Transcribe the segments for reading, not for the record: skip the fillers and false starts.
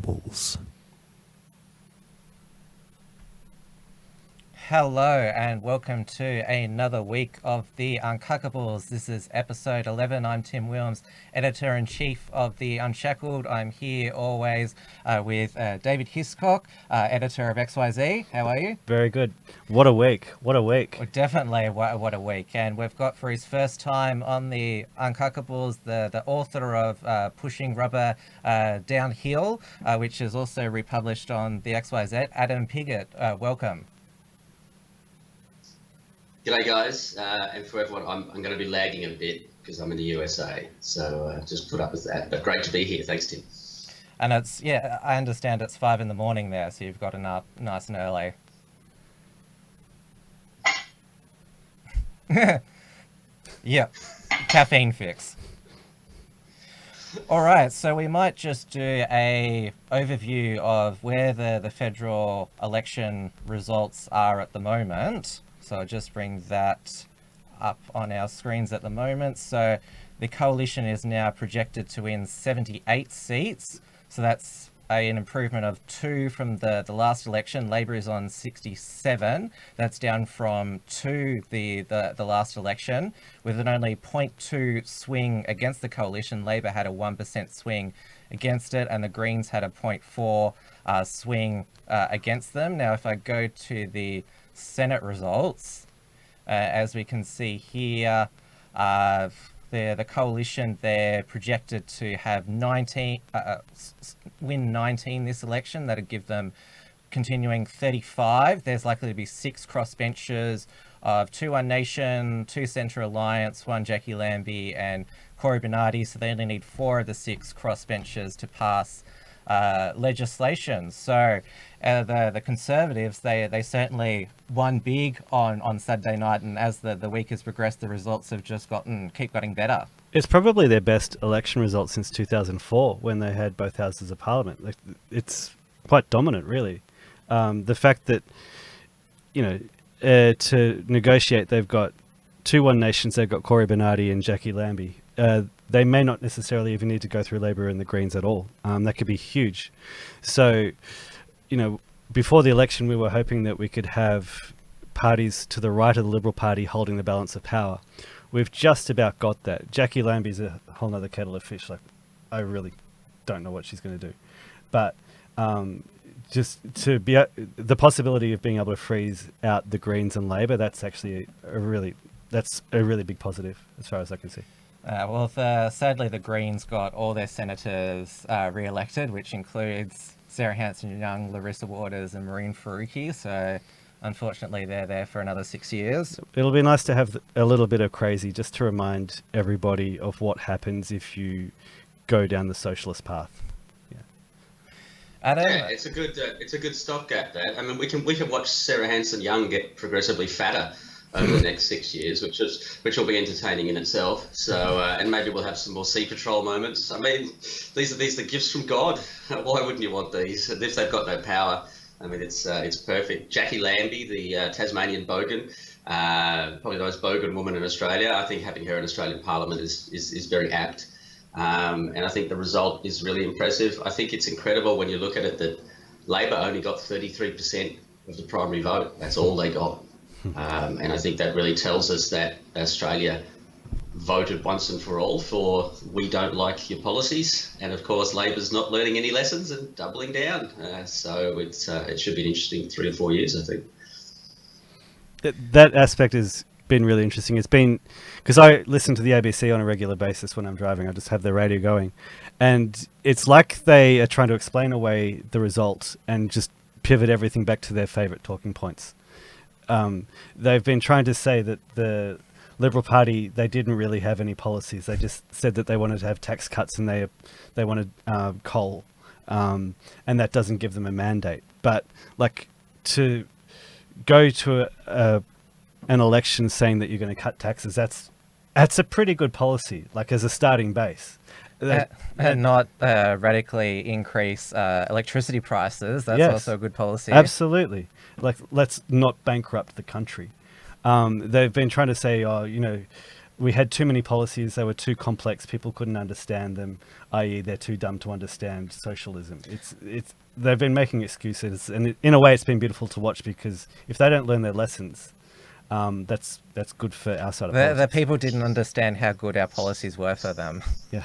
Uncuckables. Hello and welcome to another week of the Uncuckables. This is episode 11. I'm Tim Wilms, Editor-in-Chief of the Unshackled. I'm here always with David Hiscox, Editor of XYZ. How are you? Very good. What a week. What a week. Well, definitely what a week. And we've got for his first time on the Uncuckables the author of Pushing Rubber Downhill, which is also republished on the XYZ, Adam Piggott. Welcome. G'day guys, and for everyone, I'm going to be lagging a bit because I'm in the USA, so just put up with that. But great to be here, thanks Tim. And it's, yeah, I understand it's 5 a.m. there, so you've gotten up nice and early. Yep, caffeine fix. All right, so we might just do a overview of where the federal election results are at the moment. So I'll just bring that up on our screens at the moment. So the coalition is now projected to win 78 seats. So that's an improvement of 2 from the last election. Labor is on 67. That's down from 2 the last election, with an only 0.2 swing against the coalition. Labor had a 1% swing against it, and the Greens had a 0.4 swing against them. Now, if I go to the Senate results, as we can see here, the coalition, they're projected to have 19, win 19 this election. That'd give them continuing 35. There's likely to be 6 crossbenchers of 2 One Nation, 2 Centre Alliance, 1 Jackie Lambie and Cory Bernardi. So they only need 4 of the 6 crossbenchers to pass legislation. So the Conservatives, they certainly won big on Saturday night, and as the week has progressed, the results have just keep getting better. It's probably their best election result since 2004, when they had both houses of parliament. Like, it's quite dominant, really. The fact that, to negotiate, they've got 2 One Nations, they've got Cory Bernardi and Jackie Lambie. They may not necessarily even need to go through Labor and the Greens at all. That could be huge. So, before the election, we were hoping that we could have parties to the right of the Liberal Party holding the balance of power. We've just about got that. Jackie Lambie's a whole other kettle of fish. Like, I really don't know what she's going to do. But just to be the possibility of being able to freeze out the Greens and Labor, that's actually a really big positive as far as I can see. Sadly, the Greens got all their senators re-elected, which includes Sarah Hanson-Young, Larissa Waters and Maureen Faruqi. So unfortunately, they're there for another 6 years. It'll be nice to have a little bit of crazy, just to remind everybody of what happens if you go down the socialist path. Yeah, Adam? Yeah, it's a good stopgap. That, I mean, we can watch Sarah Hanson-Young get progressively fatter over the next 6 years, which will be entertaining in itself. So, and maybe we'll have some more Sea Patrol moments. I mean, these are the gifts from God. Why wouldn't you want these? If they've got no power, I mean, it's perfect. Jackie Lambie, the Tasmanian bogan, probably the most bogan woman in Australia. I think having her in Australian Parliament is very apt. And I think the result is really impressive. I think it's incredible when you look at it that Labor only got 33% of the primary vote. That's all they got. And I think that really tells us that Australia voted once and for all for we don't like your policies. And of course, Labor's not learning any lessons and doubling down. So it should be an interesting 3 or 4 years, I think. That aspect has been really interesting. It's been, because I listen to the ABC on a regular basis when I'm driving. I just have the radio going. And it's like they are trying to explain away the results and just pivot everything back to their favourite talking points. They've been trying to say that the Liberal Party, they didn't really have any policies. They just said that they wanted to have tax cuts and they wanted coal, and that doesn't give them a mandate. But like, to go to an election saying that you're going to cut taxes, that's a pretty good policy, like as a starting base. And not radically increase electricity prices. That's also a good policy. Absolutely. Like, let's not bankrupt the country. They've been trying to say, we had too many policies. They were too complex. People couldn't understand them, i.e. they're too dumb to understand socialism. They've been making excuses, and in a way it's been beautiful to watch, because if they don't learn their lessons, that's good for our side of politics. The people didn't understand how good our policies were for them. Yeah.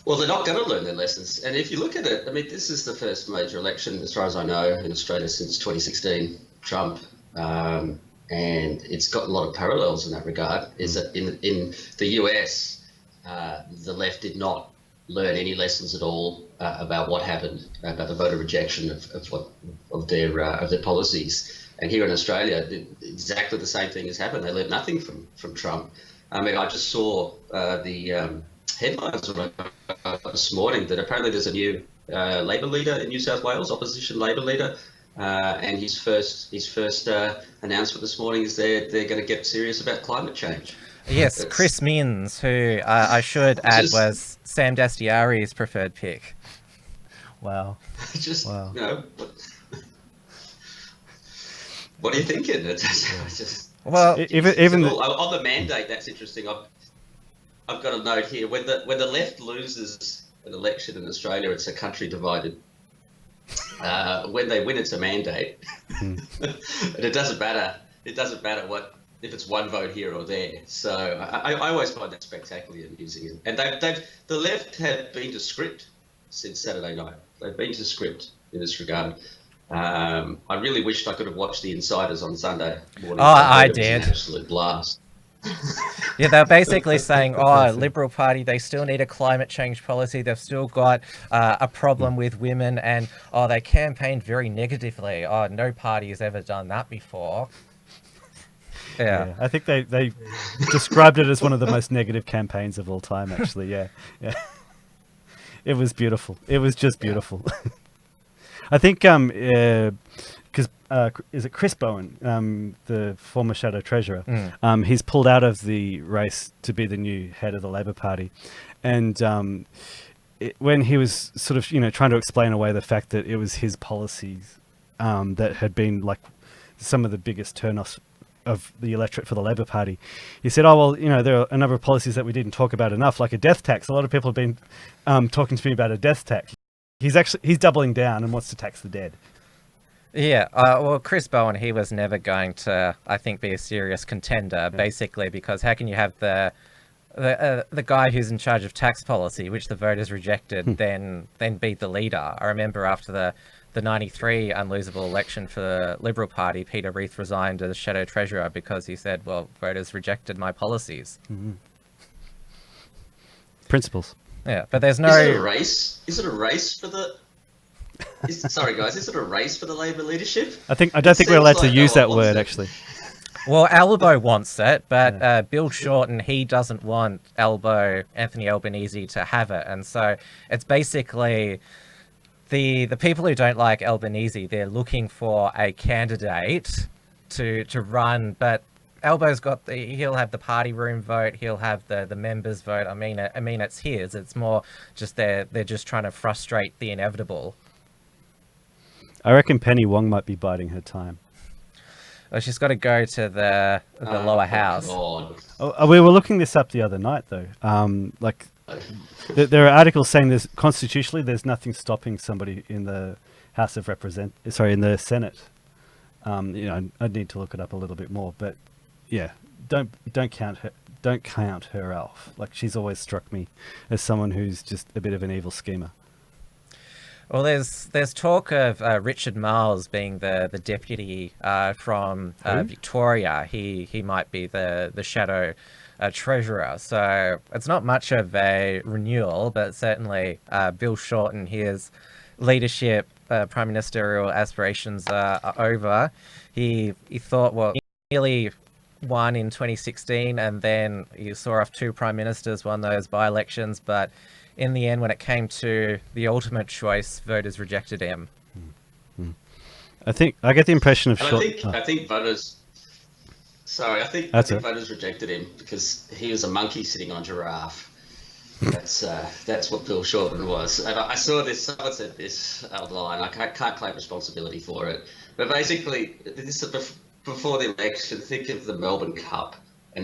Well, they're not going to learn their lessons. And if you look at it, I mean, this is the first major election, as far as I know, in Australia since 2016, Trump. And it's got a lot of parallels in that regard, is that in the US, the left did not learn any lessons at all about what happened, about the voter rejection of their policies. And here in Australia, exactly the same thing has happened. They learned nothing from Trump. I mean, I just saw the headlines this morning that apparently there's a new Labor leader in New South Wales, opposition Labor leader, and his first announcement this morning is they're going to get serious about climate change. Yes, Chris Minns, who I should add was Sam Dastyari's preferred pick. Wow. Wow. You know, what are you thinking? Even on the mandate, that's interesting. I've got a note here. When the left loses an election in Australia, it's a country divided. When they win, it's a mandate, and it doesn't matter. It doesn't matter if it's one vote here or there. So I always find that spectacularly amusing. And the left have been to script since Saturday night. They've been to script in this regard. I really wished I could have watched The Insiders on Sunday morning. Oh, I did. It was an absolute blast. Yeah, they're basically saying, Liberal Party, they still need a climate change policy. They've still got a problem with women, and they campaigned very negatively. No party has ever done that before. Yeah. I think they described it as one of the most negative campaigns of all time, actually. Yeah. It was beautiful. It was just beautiful. I think because is it Chris Bowen, the former Shadow Treasurer? He's pulled out of the race to be the new head of the Labor Party, and when he was sort of trying to explain away the fact that it was his policies that had been like some of the biggest turnoffs of the electorate for the Labor Party, he said, there are a number of policies that we didn't talk about enough, like a death tax. A lot of people have been talking to me about a death tax. He's doubling down and wants to tax the dead. Yeah, well, Chris Bowen, he was never going to, I think, be a serious contender, basically, because how can you have the guy who's in charge of tax policy, which the voters rejected, then be the leader? I remember after the 93 unlosable election for the Liberal Party, Peter Reith resigned as Shadow Treasurer because he said, well, voters rejected my policies. Principles. Yeah, but there's no... Is it a race? Is it a race for the... Sorry, guys, is it a race for the Labor leadership? I don't think we're allowed to use that word, actually. Well, Albo wants it, but Bill Shorten, he doesn't want Anthony Albanese to have it. And so it's basically the people who don't like Albanese, they're looking for a candidate to run, but Albo's got he'll have the party room vote, he'll have the members vote. I mean it's his. It's more just they're just trying to frustrate the inevitable. I reckon Penny Wong might be biding her time. Well, she's got to go to the lower house. We were looking this up the other night, though. There are articles saying constitutionally there's nothing stopping somebody in the House of in the Senate. I'd need to look it up a little bit more, but yeah, don't count her off. Like, she's always struck me as someone who's just a bit of an evil schemer. Well, there's talk of Richard Marles being the deputy from Victoria. He might be the shadow treasurer. So it's not much of a renewal, but certainly Bill Shorten, his leadership, prime ministerial aspirations are over. He thought, well, nearly won in 2016, and then he saw off 2 prime ministers, won those by-elections, but in the end, when it came to the ultimate choice, voters rejected him. I get the impression of I think voters. Sorry, I think voters rejected him because he was a monkey sitting on a giraffe. That's what Bill Shorten was. And I saw this. Someone said this online. I can't claim responsibility for it, but basically, this is before the election. Think of the Melbourne Cup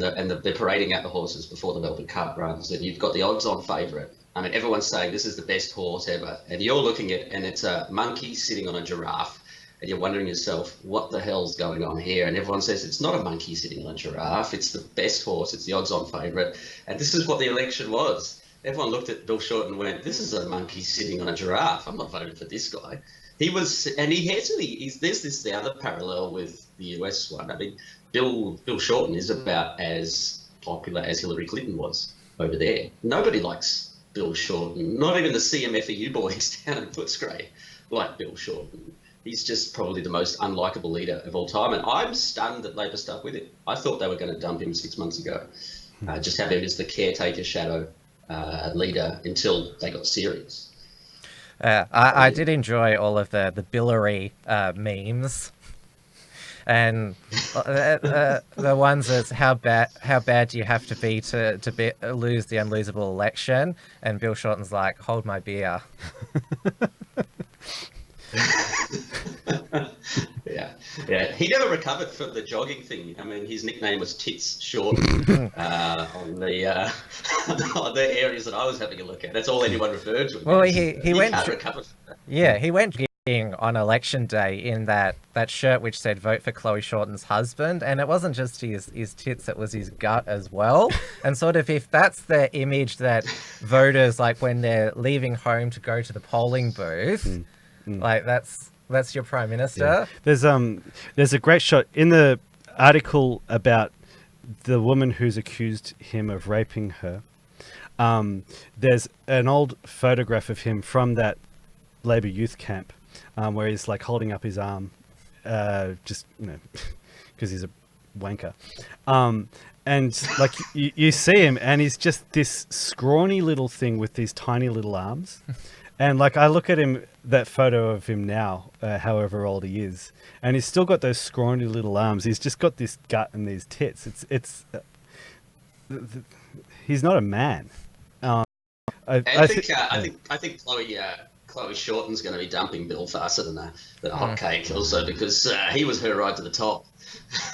they're parading out the horses before the Melbourne Cup runs, and you've got the odds-on favourite. I mean, everyone's saying this is the best horse ever, and you're looking at, and it's a monkey sitting on a giraffe, and you're wondering yourself, what the hell's going on here? And everyone says it's not a monkey sitting on a giraffe, it's the best horse, it's the odds-on favourite, and this is what the election was. Everyone looked at Bill Shorten and went, this is a monkey sitting on a giraffe. I'm not voting for this guy. He was, and he actually, there's the other parallel with the US one. I mean, Bill Shorten is about as popular as Hillary Clinton was over there. Nobody likes Bill Shorten, not even the CMFEU boys down in Footscray like Bill Shorten. He's just probably the most unlikable leader of all time. And I'm stunned that Labor stuck with it. I thought they were going to dump him 6 months ago, just have him as the caretaker shadow leader until they got serious. I did enjoy all of the Billary memes, and the ones that's how bad do you have to be to lose the unlosable election, and Bill Shorten's like, hold my beer. Yeah. He never recovered from the jogging thing. I mean, his nickname was Tits Shorten on the areas that I was having a look at. That's all anyone referred to. Well, he went. Can't recover from that. Yeah, he went jogging on election day in that shirt which said "Vote for Chloe Shorten's husband," and it wasn't just his tits; it was his gut as well. And sort of, if that's the image that voters like when they're leaving home to go to the polling booth, like that's your prime minister. Yeah. There's a great shot in the article about the woman who's accused him of raping her. There's an old photograph of him from that Labor youth camp, where he's like holding up his arm, just because he's a wanker. And like you see him, and he's just this scrawny little thing with these tiny little arms. And like I look at him, that photo of him now, however old he is, and he's still got those scrawny little arms. He's just got this gut and these tits. He's not a man. I think Chloe Shorten's going to be dumping Bill faster than a hotcake also, because he was her ride to the top,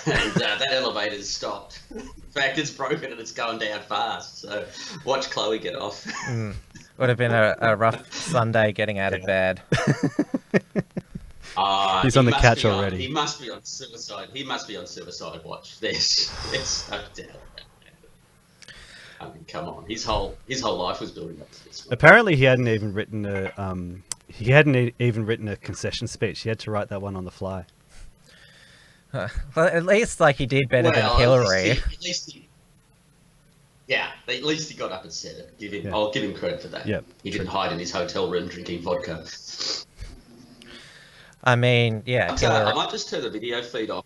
and that elevator's stopped. In fact, it's broken and it's going down fast. So watch Chloe get off. Would have been a rough Sunday getting out of bed. He's on the couch already. He must be on suicide. He must be on suicide watch. There's no doubt. I mean, come on. His whole life was building up to this one. Apparently, he hadn't even written a concession speech. He had to write that one on the fly. Well, at least like he did better than Hillary. At least he got up and said it. I'll give him credit for that. Yep, he didn't hide in his hotel room drinking vodka. I mean, yeah. I might just turn the video feed off.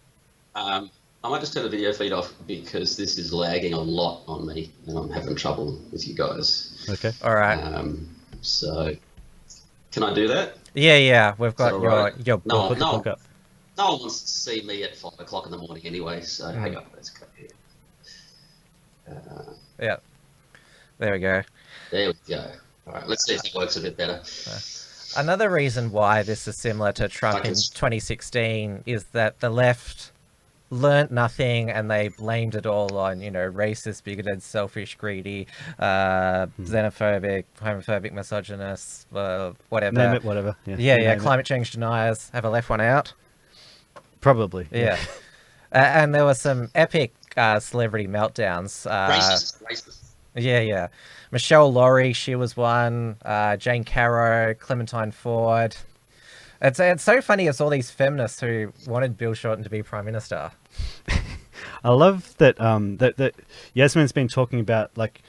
Because this is lagging a lot on me, and I'm having trouble with you guys. Okay. All right. So, can I do that? Yeah. We've got your book. No one wants to see me at 5 o'clock in the morning anyway. So hang on, let's go here. Yeah. There we go. There we go. All right, let's see if it works a bit better. Another reason why this is similar to Trump in 2016 is that the left learnt nothing and they blamed it all on, racist, bigoted, selfish, greedy, xenophobic, homophobic, misogynist, whatever. Name it, whatever. Yeah. Climate change deniers. Have I left one out? Probably. Yeah. And there were some epic celebrity meltdowns. Racist. Yeah. Michelle Laurie, she was one. Jane Caro, Clementine Ford. It's so funny. It's all these feminists who wanted Bill Shorten to be prime minister. I love that that Yasmin's been talking about, like,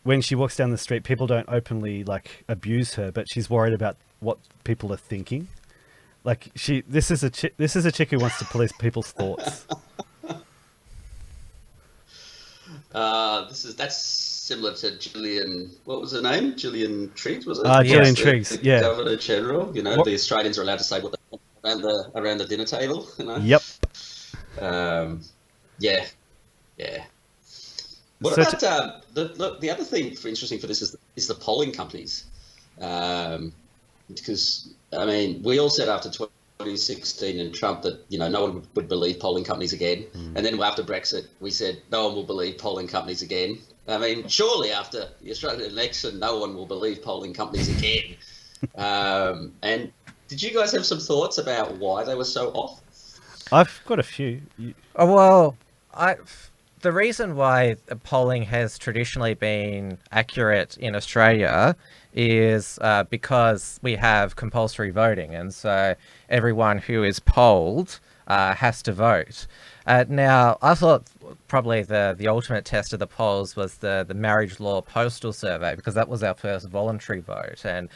when she walks down the street, people don't openly like abuse her, but she's worried about what people are thinking. Like this is a chick who wants to police people's thoughts. That's similar to Gillian. What was her name? Gillian Triggs, was it? Gillian Triggs, yeah. Governor General. The Australians are allowed to say what they want around the dinner table. Yep. Yeah. What about the other thing interesting for this is the polling companies, because I mean we all said after 2016 and Trump that, no one would believe polling companies again. And then after Brexit, we said no one will believe polling companies again. I mean, surely after the Australian election, no one will believe polling companies again. And did you guys have some thoughts about why they were so off? I've got a few. Well, the reason why polling has traditionally been accurate in Australia is because we have compulsory voting, and so everyone who is polled has to vote. Now, I thought probably the ultimate test of the polls was the marriage law postal survey, because that was our first voluntary vote, and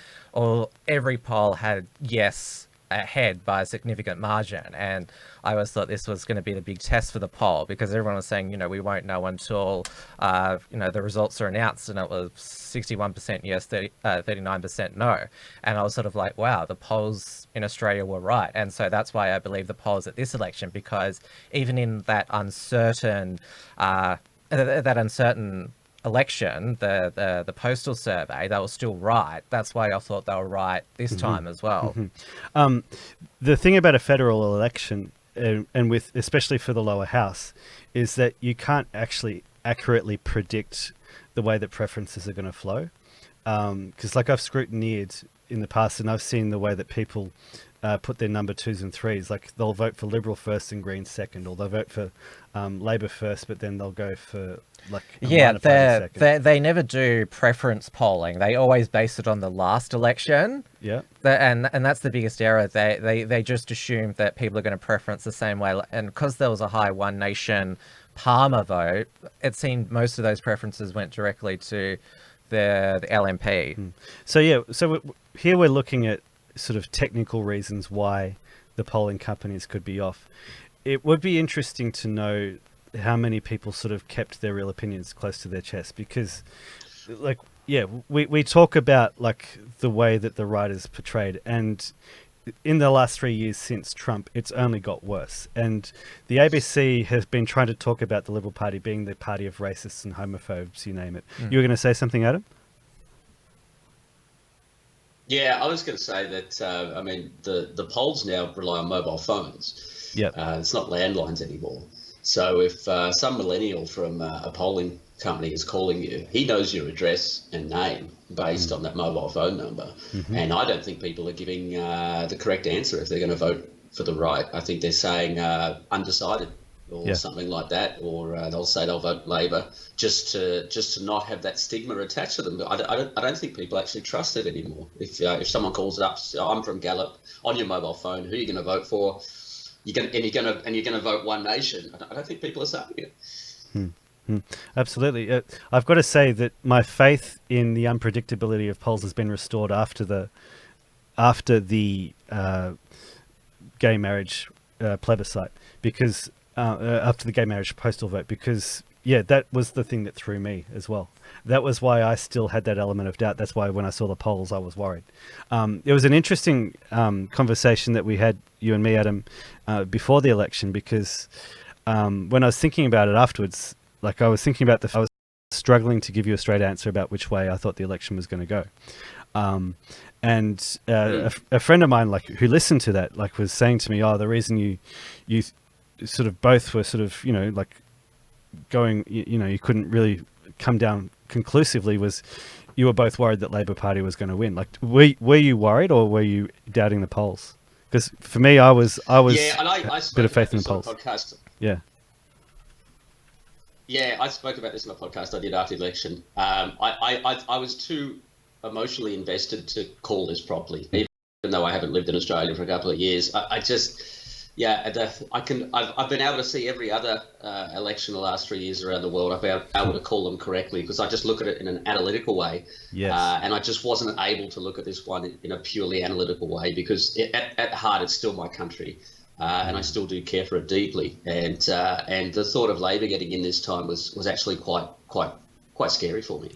every poll had yes ahead by a significant margin, and I always thought this was going to be the big test for the poll, because everyone was saying, we won't know until the results are announced, and it was 61% yes, 39% no, and I was sort of like, wow, the polls in Australia were right. And so that's why I believe the polls at this election, because even in that uncertain election, the postal survey, they were still right. That's why I thought they were right this time as well. The thing about a federal election, and with especially for the lower house, is that you can't actually accurately predict the way that preferences are going to flow. Because I've scrutineered in the past, and I've seen the way that people put their number 2s and 3s. Like, they'll vote for Liberal first and Green second, or they'll vote for Labor first, but then they'll go for they never do preference polling. They always base it on the last election. Yeah, and that's the biggest error. They just assume that people are going to preference the same way, and because there was a high One Nation Palmer vote, it seemed most of those preferences went directly to the LNP. So here we're looking at sort of technical reasons why the polling companies could be off. It would be interesting to know how many people sort of kept their real opinions close to their chest, because we talk about the way that the right is portrayed, and in the last 3 years since Trump, it's only got worse. And the ABC has been trying to talk about the Liberal Party being the party of racists and homophobes, you name it. You were going to say something, Adam? Yeah, I was going to say that, the polls now rely on mobile phones. Yep. It's not landlines anymore. So if some millennial from a polling company is calling you, he knows your address and name based on that mobile phone number. And I don't think people are giving the correct answer if they're going to vote for the right. I think they're saying undecided or something like that, or they'll say they'll vote Labor just to not have that stigma attached to them. I don't think people actually trust it anymore. If someone calls it up, I'm from Gallup, on your mobile phone, who are you going to vote for? You're going to vote One Nation. I don't think people are saying it. Absolutely. I've got to say that my faith in the unpredictability of polls has been restored after the gay marriage plebiscite, because after the gay marriage postal vote, because that was the thing that threw me as well. That was why I still had that element of doubt. That's why when I saw the polls, I was worried. It was an interesting conversation that we had, you and me, Adam, before the election, because when I was thinking about it afterwards, I was thinking about I was struggling to give you a straight answer about which way I thought the election was going to go. A friend of mine, who listened to that, was saying to me, the reason you sort of both were sort of, going, you couldn't really come down conclusively, was you were both worried that Labor Party was going to win. Were you worried, or were you doubting the polls? Because for me, I was and I a bit of faith in the polls. Podcast. Yeah. Yeah, I spoke about this in a podcast I did after the election. I was too emotionally invested to call this properly, even though I haven't lived in Australia for a couple of years. I've been able to see every other election the last 3 years around the world. I've been able to call them correctly because I just look at it in an analytical way. Yes. And I just wasn't able to look at this one in a purely analytical way, because at heart, it's still my country. And I still do care for it deeply. And the thought of Labor getting in this time was actually quite scary for me.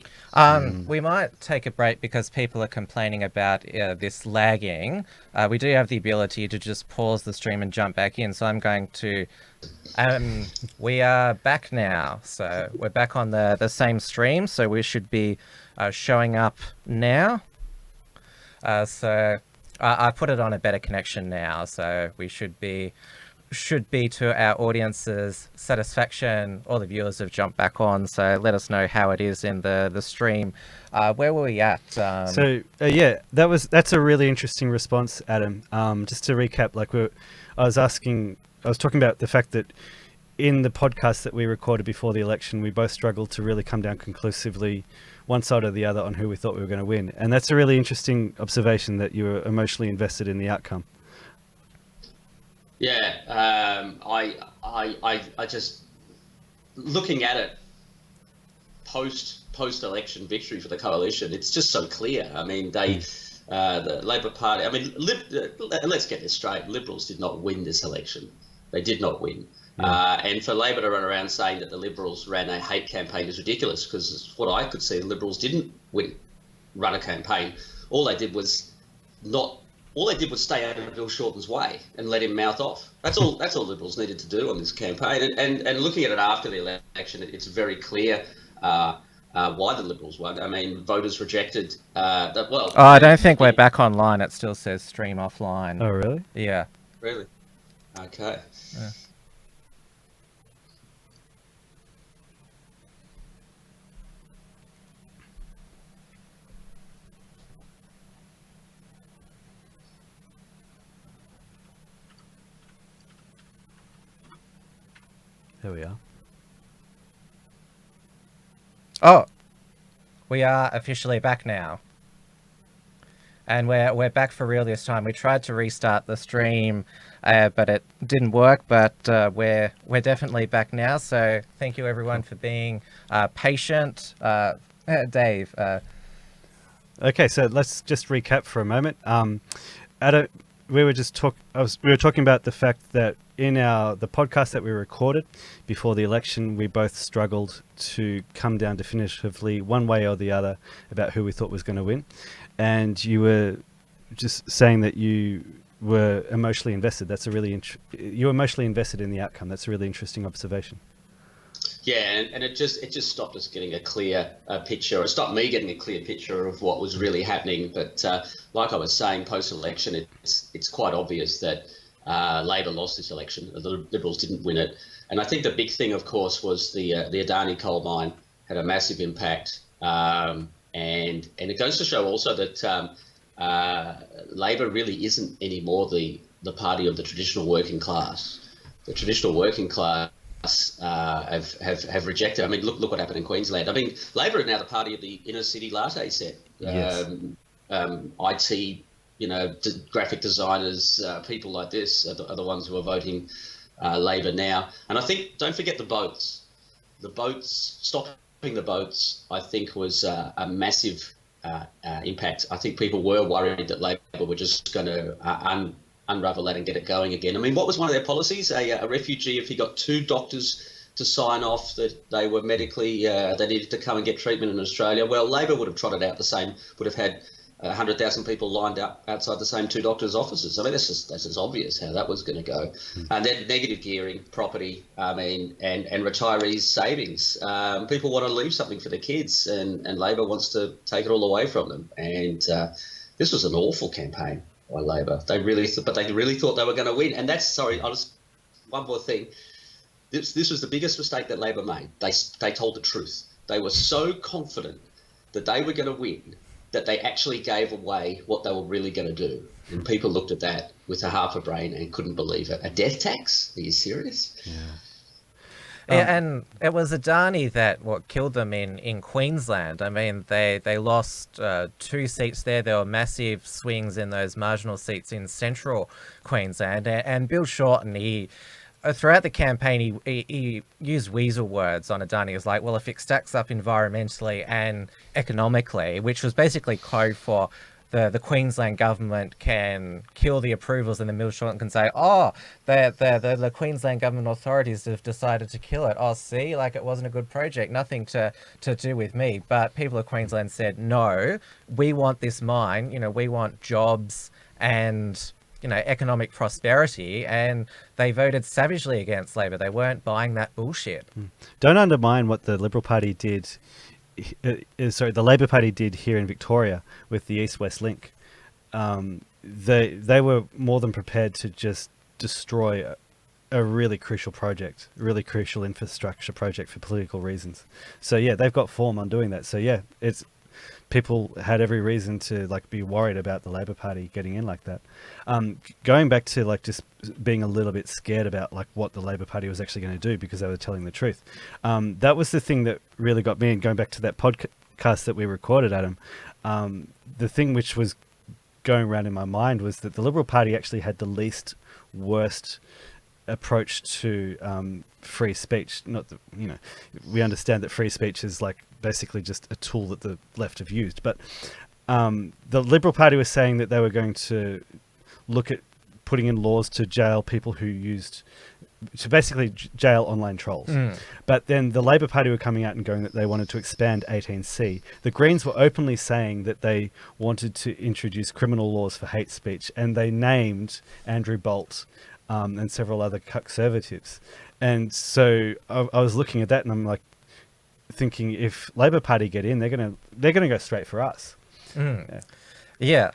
We might take a break because people are complaining about this lagging. We do have the ability to just pause the stream and jump back in. So I'm going to... we are back now. So we're back on the same stream. So we should be showing up now. So I put it on a better connection now, so we should be to our audience's satisfaction. All the viewers have jumped back on, so let us know how it is in the stream. Where were we at? Yeah, that's a really interesting response, Adam. Just to recap, I was talking about the fact that in the podcast that we recorded before the election, we both struggled to really come down conclusively one side or the other on who we thought we were going to win. And that's a really interesting observation, that you were emotionally invested in the outcome. Yeah, I just, looking at it post-election victory for the coalition, it's just so clear. I mean, the Labor Party, I mean, let's get this straight, Liberals did not win this election. They did not win. Yeah. And for Labor to run around saying that the Liberals ran a hate campaign is ridiculous, because what I could see, the Liberals didn't run a campaign. All they did was stay out of Bill Shorten's way and let him mouth off. That's all Liberals needed to do on this campaign. And looking at it after the election, it's very clear why the Liberals won. I mean, voters rejected that. Well, I don't think we're back online. It still says stream offline. Oh, really? Yeah. Really? Okay. Yeah. There we are. Oh, we are officially back now. And we're back for real this time. We tried to restart the stream, but it didn't work. But we're definitely back now. So thank you everyone for being patient. Dave. Okay, so let's just recap for a moment. We were talking about the fact that in the podcast that we recorded before the election, we both struggled to come down definitively one way or the other about who we thought was going to win. And you were just saying that you were emotionally invested. You were emotionally invested in the outcome. That's a really interesting observation. Yeah, and it just stopped us getting a clear picture. It stopped me getting a clear picture of what was really happening. But like I was saying, post-election, it's quite obvious that Labor lost this election. The Liberals didn't win it. And I think the big thing, of course, was the Adani coal mine had a massive impact. And it goes to show also that Labor really isn't anymore the party of the traditional working class. The traditional working class have rejected. I mean, look what happened in Queensland. I mean, Labor is now the party of the inner city latte set. Yes. IT, graphic designers, people like this are the ones who are voting Labor now. And I think, don't forget the boats. Stopping the boats, I think, was a massive impact. I think people were worried that Labor were just going to unravel that and get it going again. I mean, what was one of their policies? A refugee, if he got 2 doctors to sign off that they were medically, they needed to come and get treatment in Australia. Well, Labor would have trotted out the same, would have had 100,000 people lined up outside the same 2 doctors' offices. I mean, that's just obvious how that was going to go. And then negative gearing, property, and retirees' savings. People want to leave something for their kids, and Labor wants to take it all away from them. And this was an awful campaign by Labor. They really thought they were going to win. And one more thing. This was the biggest mistake that Labor made. They told the truth. They were so confident that they were going to win that they actually gave away what they were really going to do. And people looked at that with a half a brain and couldn't believe it. A death tax? Are you serious? Yeah. And it was Adani that killed them in Queensland. I mean, they lost 2 seats there. There were massive swings in those marginal seats in central Queensland. And Bill Shorten, throughout the campaign, he used weasel words on Adani. He was like, well, if it stacks up environmentally and economically, which was basically code for the Queensland government can kill the approvals, and then Bill Shorten can say, oh, the Queensland government authorities have decided to kill it. Oh, see, it wasn't a good project, nothing to do with me. But people of Queensland said, no, we want this mine, we want jobs and economic prosperity, and they voted savagely against Labor. They weren't buying that bullshit. Don't undermine what the Liberal Party did. The Labor Party did here in Victoria with the East-West Link. they were more than prepared to just destroy a really crucial project, really crucial infrastructure project for political reasons. So yeah, they've got form on doing that. So yeah, it's people had every reason to like be worried about the Labor Party getting in like that. Going back to like just being a little bit scared about like what the Labor Party was actually going to do because they were telling the truth. That was the thing that really got me. And going back to that podcast that we recorded, Adam, the thing which was going around in my mind was that the Liberal Party actually had the least worst approach to free speech. Not that, you know, we understand that free speech is like basically just a tool that the left have used, but the Liberal Party was saying that they were going to look at putting in laws to jail people who used to basically jail online trolls. But then the Labor Party were coming out and going that they wanted to expand 18C. The Greens were openly saying that they wanted to introduce criminal laws for hate speech, and they named Andrew Bolt and several other Conservatives. And so I was looking at that and I'm like thinking, if Labor Party get in, they're gonna go straight for us. Yeah,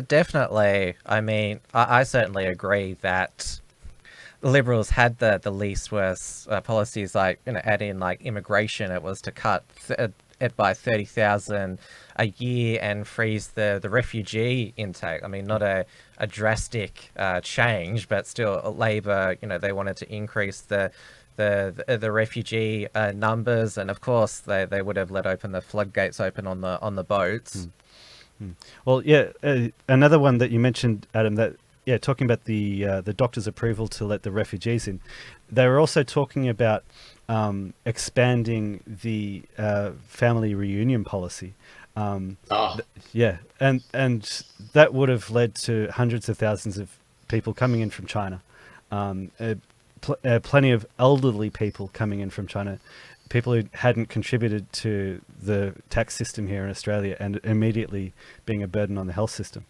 definitely. I mean, I certainly agree that the Liberals had the least worst policies, like, you know, add in like immigration. It was to cut it by 30,000 a year and freeze the refugee intake. I mean, not a drastic change, but still Labor, you know, they wanted to increase the refugee numbers, and of course they would have let open the floodgates open on the boats. Well, yeah, another one that you mentioned, Adam, that talking about the doctor's approval to let the refugees in, they were also talking about expanding the family reunion policy. Yeah, and that would have led to hundreds of thousands of people coming in from China. Plenty of elderly people coming in from China, people who hadn't contributed to the tax system here in Australia, and immediately being a burden on the health system.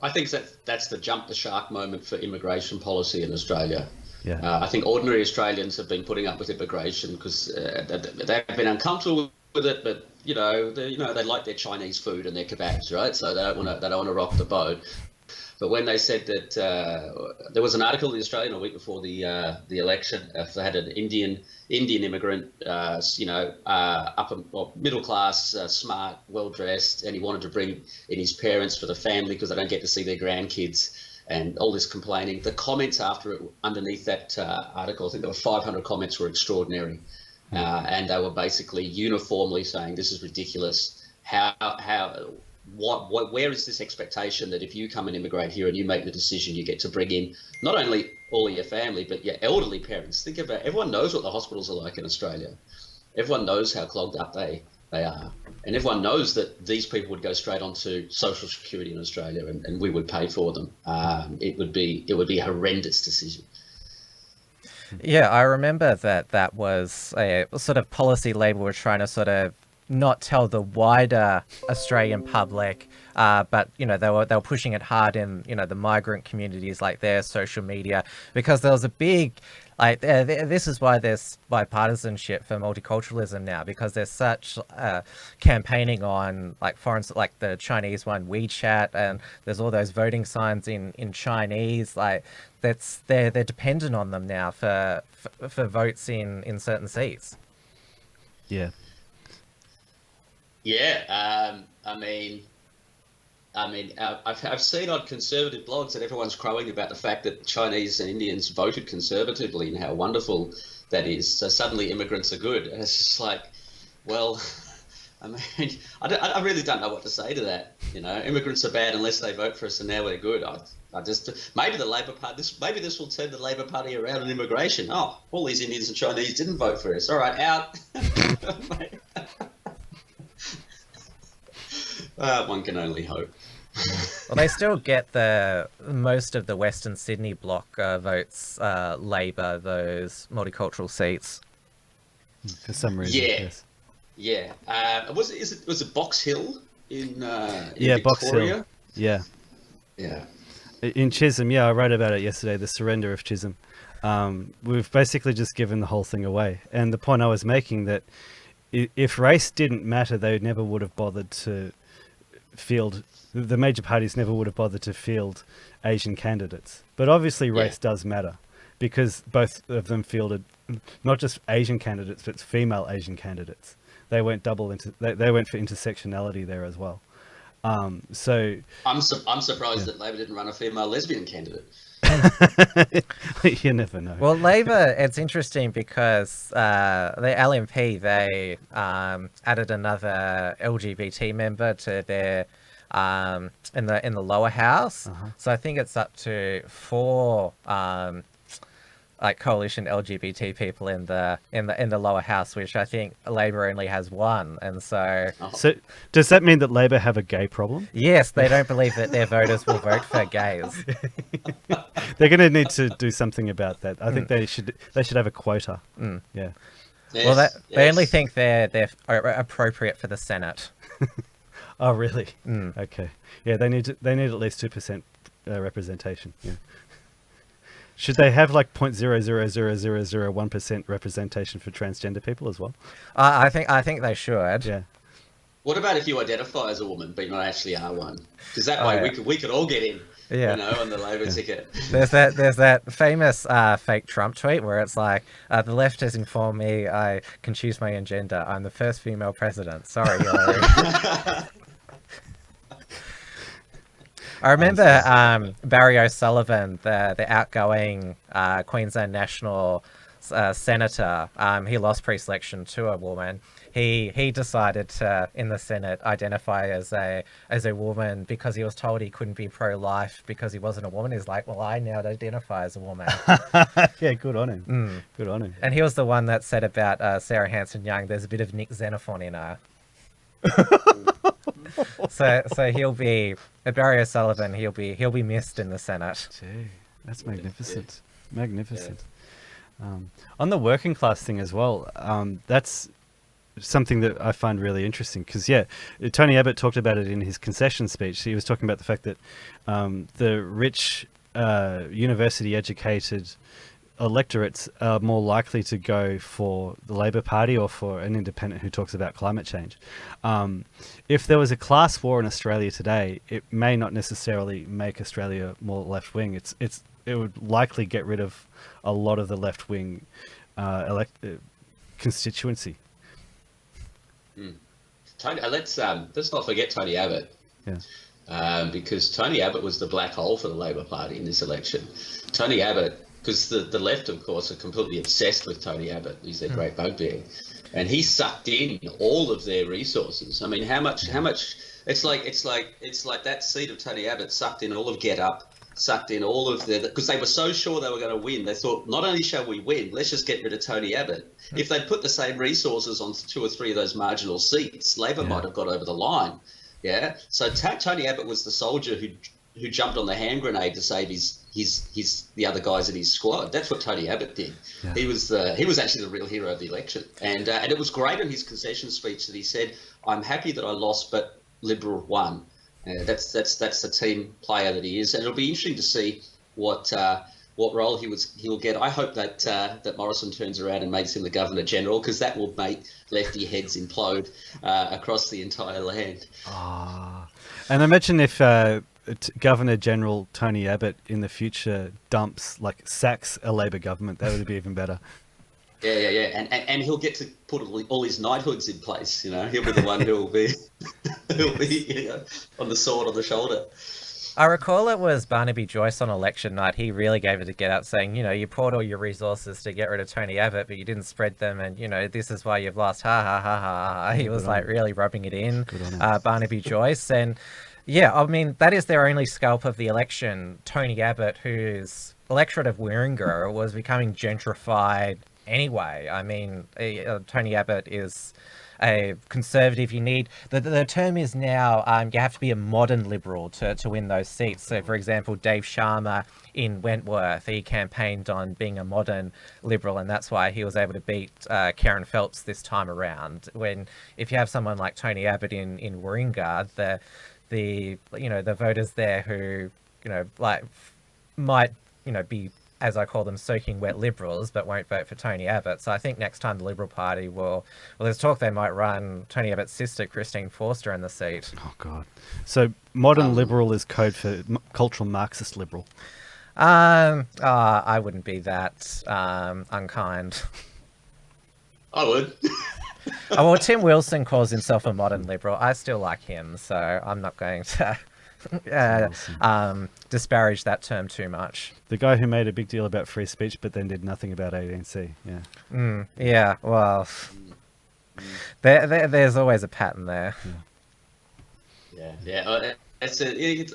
I think that's the jump the shark moment for immigration policy in Australia. Yeah. I think ordinary Australians have been putting up with immigration because they've been uncomfortable with it, but they like their Chinese food and their kebabs, right? So they don't want to rock the boat. But when they said that there was an article in the Australian a week before the election, they had an Indian immigrant, middle class, smart, well dressed, and he wanted to bring in his parents for the family because they don't get to see their grandkids, and all this complaining. The comments underneath that article, I think there were 500 comments, were extraordinary, and they were basically uniformly saying this is ridiculous. Where is this expectation that if you come and immigrate here and you make the decision, you get to bring in not only all of your family, but your elderly parents? Think about, everyone knows what the hospitals are like in Australia. Everyone knows how clogged up they are. And everyone knows that these people would go straight onto social security in Australia, and we would pay for them. It would be a horrendous decision. Yeah, I remember that was a sort of policy Labor were trying to sort of not tell the wider Australian public, but they were pushing it hard in the migrant communities, like their social media, because there was a big this is why there's bipartisanship for multiculturalism now, because there's such campaigning on foreign, like the Chinese one, WeChat, and there's all those voting signs in Chinese, they're dependent on them now for votes in certain seats. Yeah. Yeah, I've seen on conservative blogs that everyone's crowing about the fact that Chinese and Indians voted conservatively and how wonderful that is. So suddenly immigrants are good, and it's just like, well, I really don't know what to say to that. Immigrants are bad unless they vote for us, and now we're good. Maybe the Labor Party, maybe this will turn the Labor Party around on immigration. Oh, all these Indians and Chinese didn't vote for us. All right, out. One can only hope. Well, they still get most of the Western Sydney block votes Labor, those multicultural seats. For some reason. Yeah. Yes. Yeah. Was it Box Hill in Victoria? Box Hill. Yeah. Yeah. In Chisholm, I wrote about it yesterday, the surrender of Chisholm. We've basically just given the whole thing away. And the point I was making, that if race didn't matter, they never would have bothered to field. The major parties never would have bothered to field Asian candidates. But obviously, race does matter, because both of them fielded not just Asian candidates, but female Asian candidates. They went they went for intersectionality there as well. So I'm surprised that Labor didn't run a female lesbian candidate. you never know. Well, Labor, it's interesting because the LNP, they added another LGBT member to their in the lower house. So I think it's up to 4 like coalition LGBT people in the lower house, which I think Labor only has 1. And so does that mean that Labor have a gay problem? Yes, they don't believe that their voters will vote for gays. They're going to need to do something about that. I think they should have a quota. Yeah. Well, they only think they're appropriate for the Senate. Oh, really? Okay. Yeah, they need at least 2% representation. Yeah. Should they have like 0.00001% representation for transgender people as well? I think they should. Yeah. What about if you identify as a woman but you not actually are one? Because that way we could all get in. Yeah. On the Labor ticket. There's that famous fake Trump tweet where it's like, the left has informed me I can choose my own gender. I'm the first female president. Sorry, Hillary. I remember Barry O'Sullivan, the outgoing Queensland National senator. He lost pre-selection to a woman. He decided to, in the Senate, identify as a woman because he was told he couldn't be pro-life because he wasn't a woman. He's like, well, I now identify as a woman. Yeah, good on him. Good on him. And he was the one that said about Sarah Hanson-Young, there's a bit of Nick Xenophon in her. So he'll be Barry O'Sullivan. He'll be missed in the Senate. Gee, that's magnificent. Magnificent. On the working class thing as well, that's something that I find really interesting because Tony Abbott talked about it in his concession speech. He was talking about the fact that the rich university educated electorates are more likely to go for the Labor Party or for an independent who talks about climate change. If there was a class war in Australia today, it may not necessarily make Australia more left-wing. It would likely get rid of a lot of the left-wing constituency. Tony, let's not forget Tony Abbott. Yeah. Because Tony Abbott was the black hole for the Labor Party in this election. Tony Abbott, because the left, of course, are completely obsessed with Tony Abbott. He's their great bugbear, and he sucked in all of their resources. I mean, how much? It's like that seat of Tony Abbott sucked in all of Get Up, sucked in all of because they were so sure they were going to win. They thought, not only shall we win, let's just get rid of Tony Abbott. If they'd put the same resources on 2 or 3 of those marginal seats, Labor might have got over the line. Yeah. So Tony Abbott was the soldier who jumped on the hand grenade to save the other guys in his squad. That's what Tony Abbott did. Yeah. He was actually the real hero of the election. And it was great in his concession speech that he said, "I'm happy that I lost, but Liberal won." That's the team player that he is, and it'll be interesting to see what role he'll get. I hope that Morrison turns around and makes him the Governor General, because that will make lefty heads implode across the entire land. And imagine if Governor General Tony Abbott in the future sacks a Labor government. That would be even better. Yeah, and he'll get to put all his knighthoods in place. He'll be the one who will be on the sword on the shoulder. I recall it was Barnaby Joyce on election night. He really gave it a get out, saying, you poured all your resources to get rid of Tony Abbott, but you didn't spread them, and this is why you've lost. Ha ha ha ha ha. He was really rubbing it in, Barnaby Joyce, and I mean that is their only scalp of the election. Tony Abbott, whose electorate of Warringah was becoming gentrified anyway. I mean, Tony Abbott is a conservative. You need the term is now you have to be a modern liberal to win those seats. So for example, Dave Sharma in Wentworth, he campaigned on being a modern liberal, and that's why he was able to beat Karen Phelps this time around. If you have someone like Tony Abbott in Warringah, the voters there who might be as I call them, soaking wet Liberals, but won't vote for Tony Abbott. So I think next time the Liberal Party well, there's talk they might run Tony Abbott's sister, Christine Forster, in the seat. Oh, God. So modern liberal is code for cultural Marxist liberal. I wouldn't be that unkind. I would. Oh, well, Tim Wilson calls himself a modern liberal. I still like him, so I'm not going to disparage that term too much. The guy who made a big deal about free speech but then did nothing about 18C. Yeah. Yeah, well, there's always a pattern there. Yeah.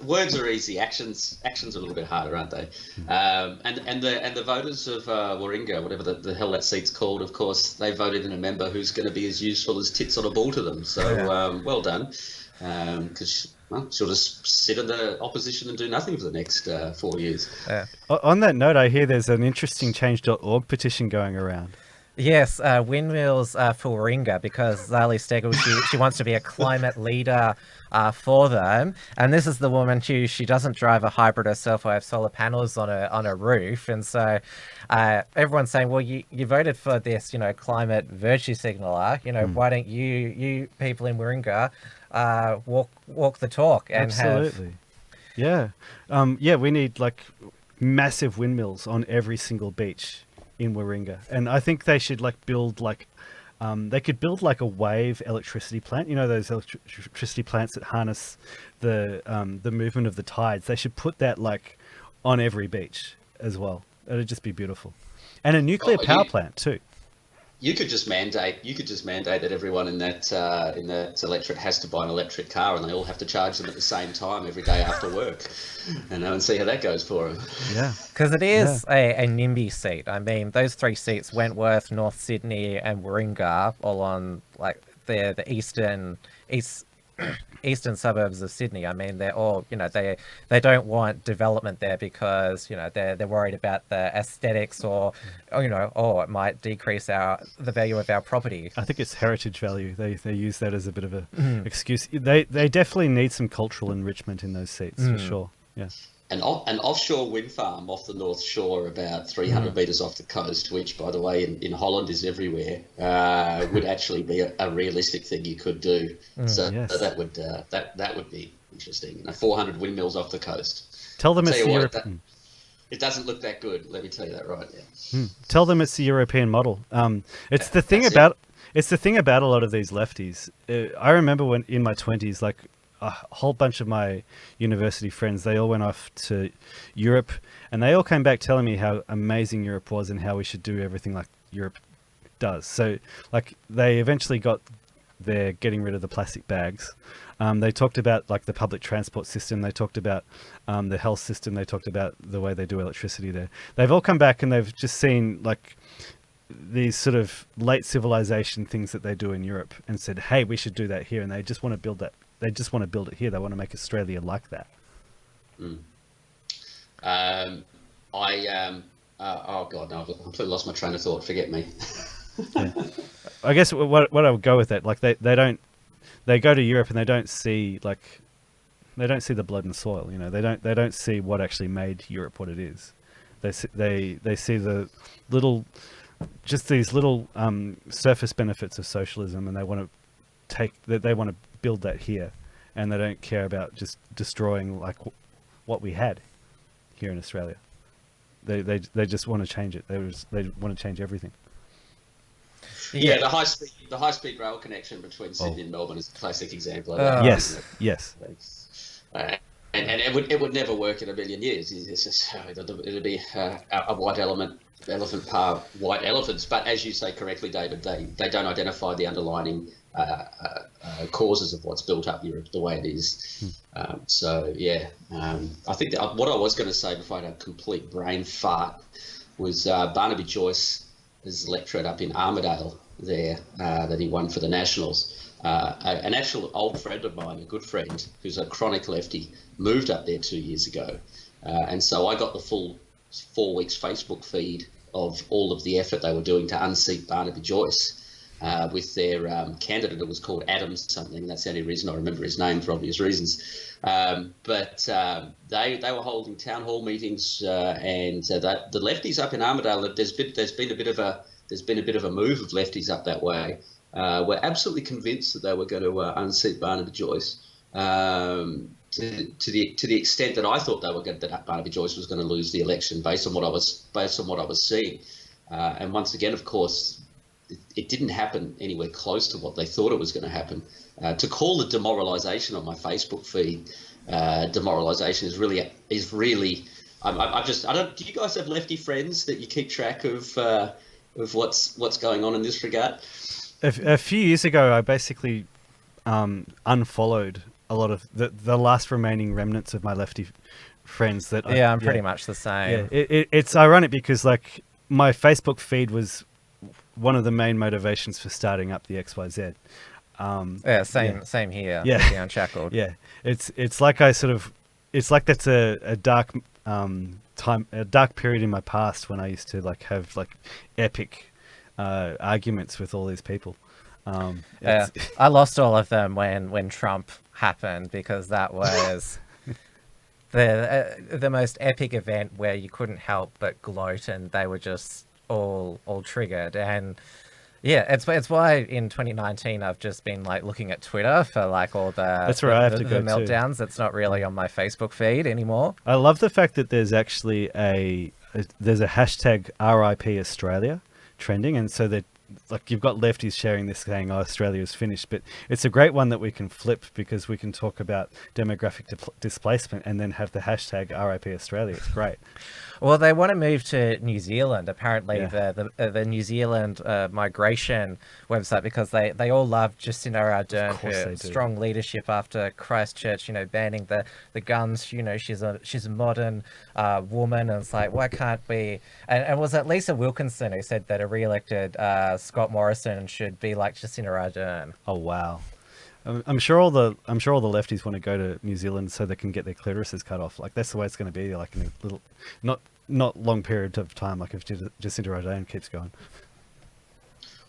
Words are easy. Actions are a little bit harder, aren't they? And the voters of Warringah, whatever the hell that seat's called, of course, they voted in a member who's going to be as useful as tits on a ball to them. So well done, because she'll just sit in the opposition and do nothing for the next 4 years. Yeah. On that note, I hear there's an interesting change.org petition going around. Yes, windmills for Warringah, because Zali Steggall, she wants to be a climate leader for them. And this is the woman who she doesn't drive a hybrid herself or have solar panels on a roof. And so everyone's saying, well, you voted for this, climate virtue signaler. Why don't you people in Warringah walk the talk and Absolutely. Yeah. We need massive windmills on every single beach in Warringah, and I think they should build they could build a wave electricity plant. Those electricity plants that harness the movement of the tides. They should put that on every beach as well. It'd just be beautiful, and a nuclear power plant too. You could just mandate that everyone in that electorate has to buy an electric car, and they all have to charge them at the same time every day after work, and see how that goes for them. Yeah, because it is a NIMBY seat. I mean, those 3 seats: Wentworth, North Sydney, and Warringah, all on the eastern suburbs of Sydney. I mean, they're all, they don't want development there because, they're worried about the aesthetics or it might decrease the value of our property. I think it's heritage value. They use that as a bit of a excuse. They definitely need some cultural enrichment in those seats for sure. Yeah. An offshore wind farm off the North Shore, about 300 metres off the coast, which, by the way, in Holland is everywhere, would actually be a realistic thing you could do. So that would be interesting. 400 windmills off the coast. Tell them it's the European. It doesn't look that good. Let me tell you that right now. Tell them it's the European model. It's the thing about a lot of these lefties. I remember when in my 20s, a whole bunch of my university friends, they all went off to Europe, and they all came back telling me how amazing Europe was and how we should do everything like Europe does. So they eventually got there getting rid of the plastic bags. They talked about the public transport system. They talked about the health system. They talked about the way they do electricity there. They've all come back and they've just seen these sort of late civilization things that they do in Europe and said, hey, we should do that here. And they just want to build that. They just want to build it here. They want to make Australia like that. Oh God, no! I've completely lost my train of thought. Forget me. Yeah. I guess what I would go with that, they go to Europe and they don't see the blood and soil. They don't see what actually made Europe what it is. They see the these little surface benefits of socialism, and they want to build that here, and they don't care about just destroying what we had here in Australia. They just want to change it. They want to change everything. Yeah, the high speed rail connection between Sydney and Melbourne is a classic example of that. Yes. And it would never work in a million years. It's just it'd be a white elephant par white elephants. But as you say correctly, David, they don't identify the underlining causes of what's built up Europe the way it is. I think what I was going to say before I had a complete brain fart was Barnaby Joyce's electorate up in Armidale there that he won for the Nationals. An actual old friend of mine, a good friend, who's a chronic lefty, moved up there 2 years ago. And so I got the full 4 weeks Facebook feed of all of the effort they were doing to unseat Barnaby Joyce. with their candidate. It was called Adam something. That's the only reason I remember his name, for obvious reasons. But they were holding town hall meetings, and the lefties up in Armidale. There's been a bit of a move of lefties up that way. Were absolutely convinced that they were going to unseat Barnaby Joyce. To the extent that I thought that Barnaby Joyce was going to lose the election based on what I was seeing, and once again, of course, it didn't happen anywhere close to what they thought it was going to happen. To call it demoralisation on my Facebook feed, demoralisation is really. I don't. Do you guys have lefty friends that you keep track of what's going on in this regard? A few years ago, I basically unfollowed a lot of the last remaining remnants of my lefty friends. I'm pretty much the same. Yeah, it's ironic because like my Facebook feed was one of the main motivations for starting up the XYZ. Same here. Yeah, with the Unshackled. Yeah, it's like it's like that's a dark a dark period in my past when I used to like have like epic arguments with all these people. I lost all of them when Trump happened, because that was the most epic event where you couldn't help but gloat, and they were just all triggered. And yeah, it's why in 2019 I've just been like looking at Twitter for like all that's where I have to go meltdowns. too. It's not really on my Facebook feed anymore. I love the fact that there's actually there's a hashtag RIP Australia trending, and so that like you've got lefties sharing this saying, "Oh, Australia is finished," but it's a great one that we can flip because we can talk about demographic displacement and then have the hashtag RIP Australia. It's great. Well, they want to move to New Zealand, apparently, the New Zealand migration website, because they all love Jacinda Ardern, her strong leadership after Christchurch, banning the guns. She's a modern woman, and it's like, why can't we? And was it Lisa Wilkinson who said that a re-elected Scott Morrison should be like Jacinda Ardern? Oh, wow. I'm sure all the lefties want to go to New Zealand so they can get their clitorises cut off. Like that's the way it's going to be. Like in a little, not long period of time. Like if Jacinda Ardern keeps going.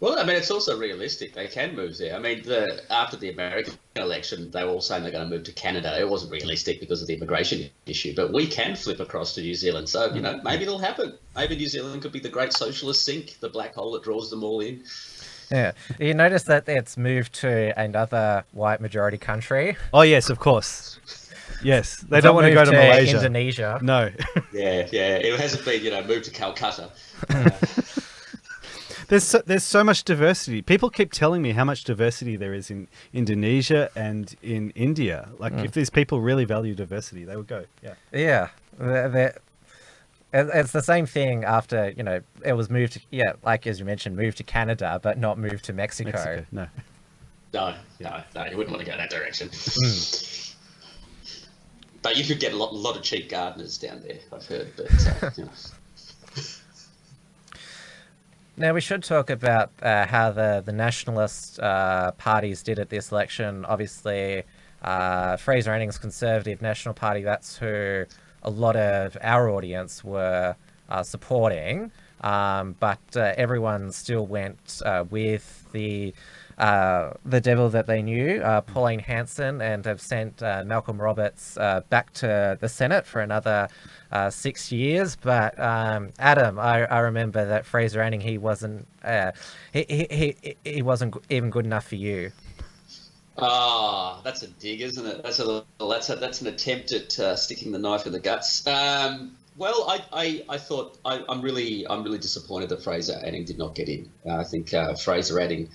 Well, I mean, it's also realistic. They can move there. I mean, after the American election, they were all saying they're going to move to Canada. It wasn't realistic because of the immigration issue, but we can flip across to New Zealand. So maybe it'll happen. Maybe New Zealand could be the great socialist sink, the black hole that draws them all in. Yeah. You notice that it's moved to another white majority country? Oh, yes, of course. Yes. They don't want to go to Malaysia. Indonesia. No. Yeah. It hasn't been, moved to Calcutta. There's so much diversity. People keep telling me how much diversity there is in Indonesia and in India. Like, if these people really value diversity, they would go. Yeah. Yeah. It's the same thing after, it was moved to, like as you mentioned, moved to Canada, but not moved to Mexico. No, you wouldn't want to go that direction. But you could get a lot of cheap gardeners down there, I've heard. But, Now, we should talk about how the nationalist parties did at this election. Obviously, Fraser Anning's Conservative National Party, that's who a lot of our audience were supporting, but everyone still went with the devil that they knew, Pauline Hanson, and have sent Malcolm Roberts back to the Senate for another 6 years. But Adam, I remember that Fraser Anning, he wasn't even good enough for you. That's a dig, isn't it? That's an attempt at sticking the knife in the guts. Well, I thought I'm really disappointed that Fraser Anning did not get in. I think Fraser Anning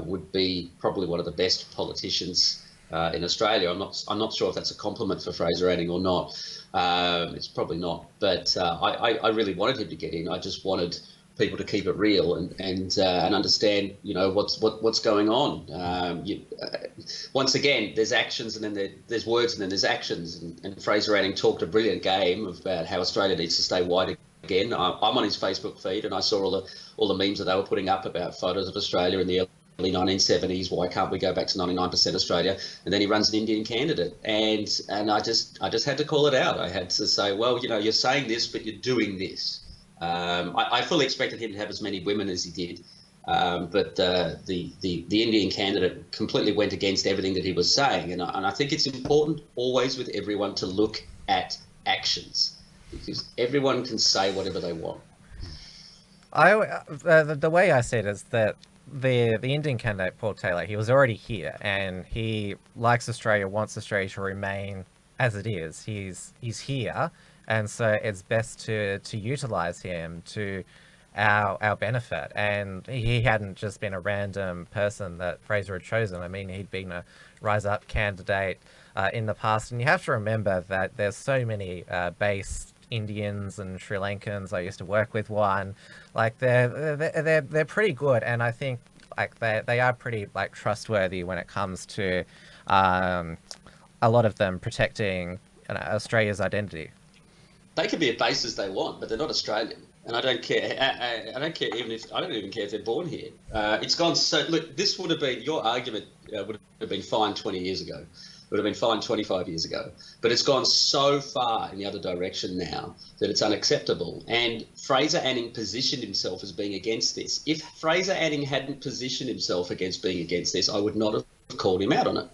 would be probably one of the best politicians in Australia. I'm not sure if that's a compliment for Fraser Anning or not. It's probably not, but I really wanted him to get in. I just wanted people to keep it real and understand, what's going on. Once again, there's actions and then there's words and then there's actions. And Fraser Anning talked a brilliant game about how Australia needs to stay white again. I'm on his Facebook feed and I saw all the memes that they were putting up about photos of Australia in the early 1970s. Why can't we go back to 99% Australia? And then he runs an Indian candidate, and I just had to call it out. I had to say, well, you're saying this, but you're doing this. I fully expected him to have as many women as he did. But the Indian candidate completely went against everything that he was saying. And I think it's important always with everyone to look at actions, because everyone can say whatever they want. The way I see it is that the Indian candidate Paul Taylor, he was already here, and he likes Australia, wants Australia to remain as it is. He's here, and so it's best to utilize him to our benefit. And he hadn't just been a random person that Fraser had chosen. I mean, he'd been a rise up candidate in the past, and you have to remember that there's so many base Indians and Sri Lankans. I used to work with one. Like they're pretty good, and I think like they are pretty like trustworthy when it comes to a lot of them protecting Australia's identity. They can be as base as they want, but they're not Australian. And I don't care. I don't care I don't even care if they're born here. It's gone so. Look, this would have been your argument. Would have been fine 20 years ago. Would have been fine 25 years ago. But it's gone so far in the other direction now that it's unacceptable. And Fraser Anning positioned himself as being against this. If Fraser Anning hadn't positioned himself against being against this, I would not have called him out on it.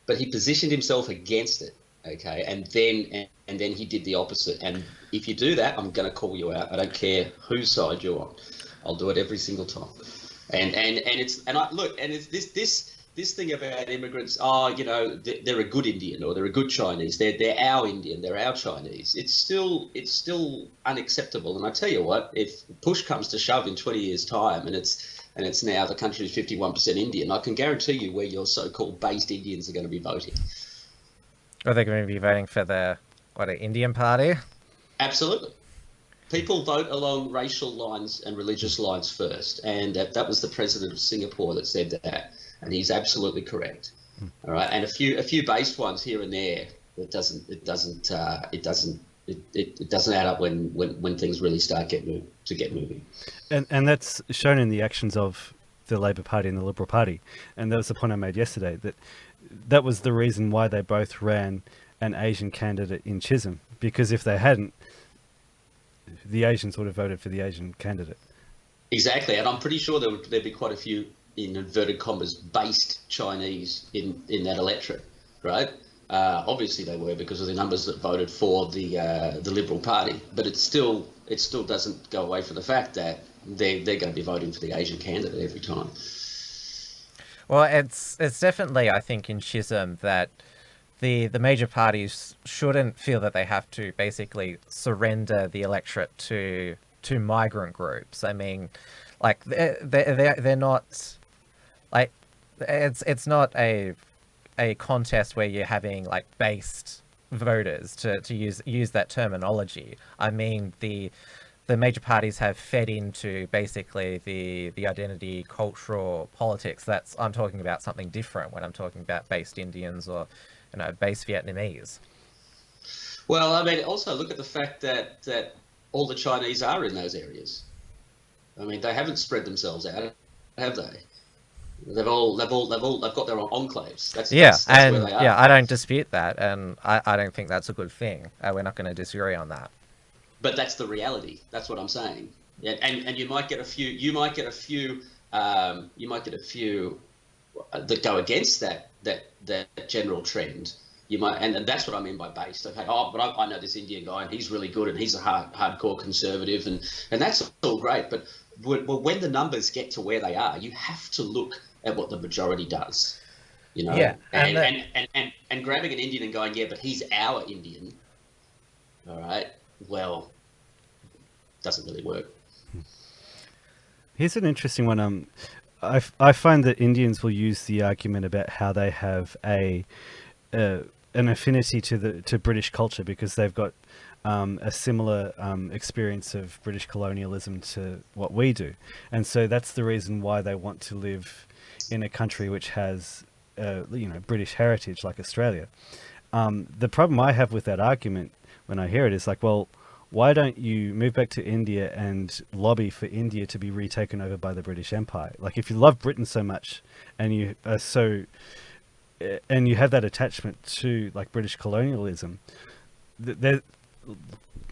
But he positioned himself against it. Okay, and then he did the opposite. And if you do that, I'm going to call you out. I don't care whose side you're on. I'll do it every single time. And it's this thing about immigrants. Oh, you know, they're a good Indian or they're a good Chinese. They're our Indian. They're our Chinese. It's still unacceptable. And I tell you what, if push comes to shove in 20 years' time, and it's now the country's 51% Indian, I can guarantee you where your so-called based Indians are going to be voting. Are they going to be voting for the Indian party? Absolutely. People vote along racial lines and religious lines first, and that was the president of Singapore that said that, and he's absolutely correct. All right, and a few based ones here and there. It doesn't add up when things really start get moving. And that's shown in the actions of the Labor Party and the Liberal Party, and that was the point I made yesterday, that was the reason why they both ran an Asian candidate in Chisholm, because if they hadn't, the Asians would have voted for the Asian candidate. Exactly, and I'm pretty sure there'd be quite a few, in inverted commas, based Chinese in that electorate, right? Obviously they were, because of the numbers that voted for the Liberal Party, but it still doesn't go away from the fact that they're going to be voting for the Asian candidate every time. Well, it's definitely, I think, in Chisholm that the major parties shouldn't feel that they have to basically surrender the electorate to migrant groups. I mean, like they're not like it's not a contest where you're having like based voters to use that terminology. I mean, the major parties have fed into basically the identity, cultural politics. I'm talking about something different when I'm talking about based Indians or, based Vietnamese. Well, I mean, also look at the fact that all the Chinese are in those areas. I mean, they haven't spread themselves out, have they? They've got their own enclaves. That's where they are. Yeah, I don't dispute that, and I don't think that's a good thing. We're not going to disagree on that. But that's the reality. That's what I'm saying. Yeah, and you might get a few. You might get a few that go against that general trend. You might, and that's what I mean by based. Okay, but I know this Indian guy, and he's really good, and he's a hardcore conservative, and that's all great. But when the numbers get to where they are, you have to look at what the majority does. Yeah, and grabbing an Indian and going, yeah, but he's our Indian. All right. Well, doesn't really work. Here's an interesting one. I find that Indians will use the argument about how they have an affinity to British culture because they've got a similar experience of British colonialism to what we do, and so that's the reason why they want to live in a country which has British heritage like Australia. The problem I have with that argument when I hear it is like, well, why don't you move back to India and lobby for India to be retaken over by the British Empire? Like, if you love Britain so much and you are and you have that attachment to like British colonialism,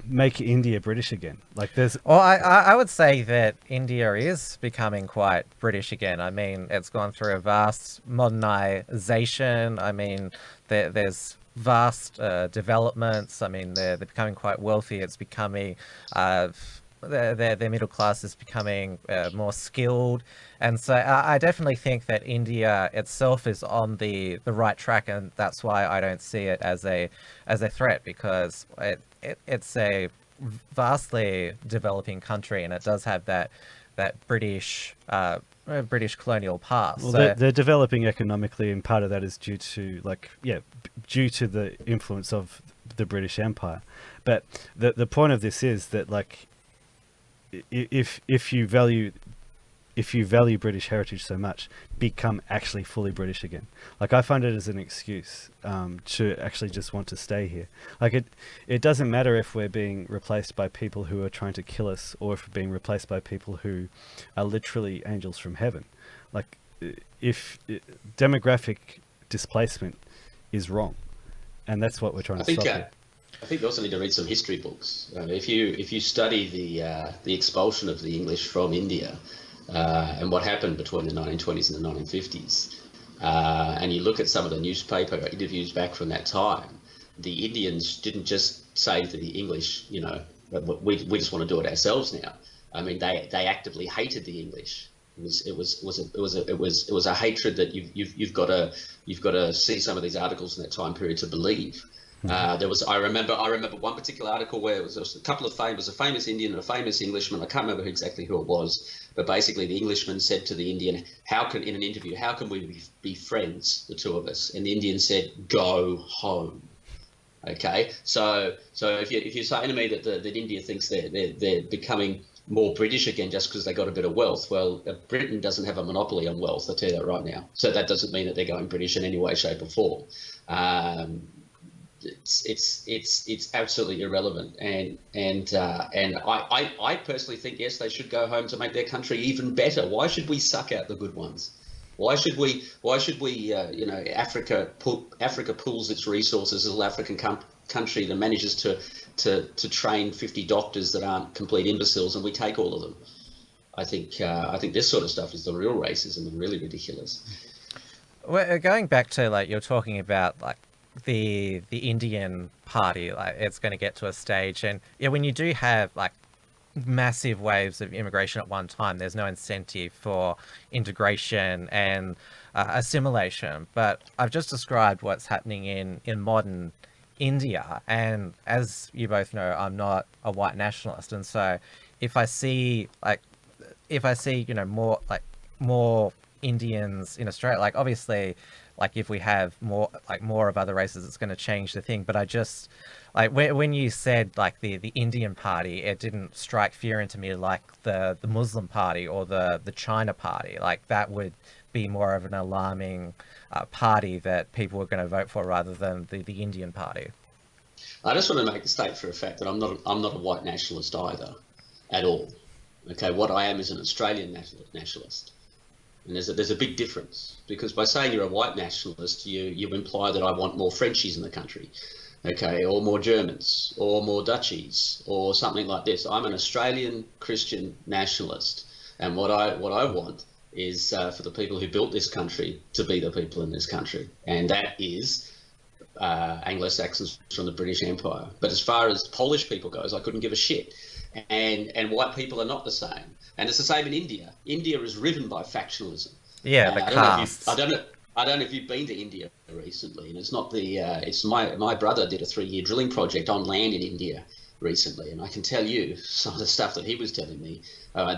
make India British again. Like there's Well, I would say that India is becoming quite British again. I mean, it's gone through a vast modernization. I mean, there's vast developments. I mean, they're becoming quite wealthy. It's becoming their middle class is becoming more skilled, and so I definitely think that India itself is on the right track, and that's why I don't see it as a threat, because it's a vastly developing country, and it does have that British colonial past. well, So they're developing economically, and part of that is due to due to the influence of the British Empire. But the point of this is that like if you value British heritage so much, become actually fully British again. Like I find it as an excuse to actually just want to stay here. Like it doesn't matter if we're being replaced by people who are trying to kill us, or if we're being replaced by people who are literally angels from heaven. Like if demographic displacement is wrong, and that's what we're trying to stop here. I think you also need to read some history books. If you study the expulsion of the English from India and what happened between the 1920s and the 1950s, and you look at some of the newspaper interviews back from that time, the Indians didn't just say to the English, you know, we just want to do it ourselves now. I mean, they actively hated the English. It was a hatred that you've got to see some of these articles in that time period to believe. I remember one particular article where it was a couple of a famous Indian and a famous Englishman. I can't remember exactly who it was, but basically the Englishman said to the Indian, in an interview, how can we be friends, the two of us? And the Indian said, go home. Okay, so if you're saying to me that India thinks they're becoming more British again just because they got a bit of wealth, well, Britain doesn't have a monopoly on wealth. I'll tell you that right now. So that doesn't mean that they're going British in any way, shape, or form. It's absolutely irrelevant, and I personally think yes, they should go home to make their country even better. Why should we suck out the good ones? Why should we Africa pools its resources, a little African country that manages to train 50 doctors that aren't complete imbeciles, and we take all of them. I think this sort of stuff is the real racism and really ridiculous. Well, going back to like you're talking about like the Indian party, like it's going to get to a stage, and yeah, when you do have like massive waves of immigration at one time, there's no incentive for integration and assimilation. But I've just described what's happening in modern India, and as you both know, I'm not a white nationalist, and so if I see more Indians in Australia, like obviously, like if we have more of other races, it's going to change the thing. But I just like when you said like the Indian party, it didn't strike fear into me like the Muslim party or the China party. Like that would be more of an alarming party that people were going to vote for rather than the Indian party. I just want to make the state for a fact that I'm not a white nationalist either, at all. Okay, what I am is an Australian nationalist. And there's a big difference, because by saying you're a white nationalist, you imply that I want more Frenchies in the country, okay, or more Germans, or more Dutchies, or something like this. I'm an Australian Christian nationalist, and what I want is for the people who built this country to be the people in this country, and that is Anglo-Saxons from the British Empire. But as far as Polish people goes, I couldn't give a shit. And white people are not the same. And it's the same in India. India is riven by factionalism. Yeah, the castes. I don't know if you've been to India recently, and it's not it's my brother did a 3-year drilling project on land in India recently, and I can tell you some of the stuff that he was telling me.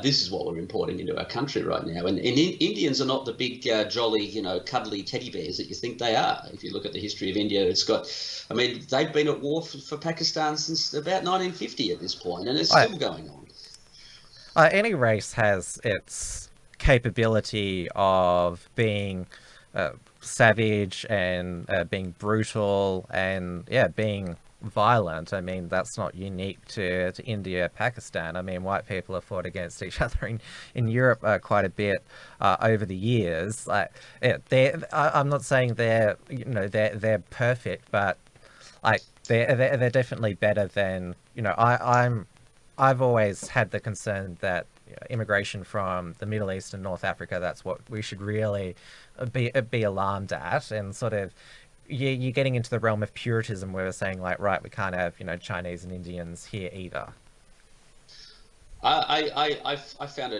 This is what we're importing into our country right now. And Indians are not the big, jolly, cuddly teddy bears that you think they are. If you look at the history of India, they've been at war for Pakistan since about 1950 at this point, and it's still going on. Any race has its capability of being savage and being brutal and being violent. I mean, that's not unique to India, Pakistan. I mean, white people have fought against each other in Europe quite a bit over the years. I'm not saying they're perfect, but like they're definitely better than, you know, I've always had the concern that, you know, immigration from the Middle East and North Africa, that's what we should really be alarmed at, and sort of you're getting into the realm of puritanism where we're saying like, right, we can't have, you know, Chinese and Indians here either. I found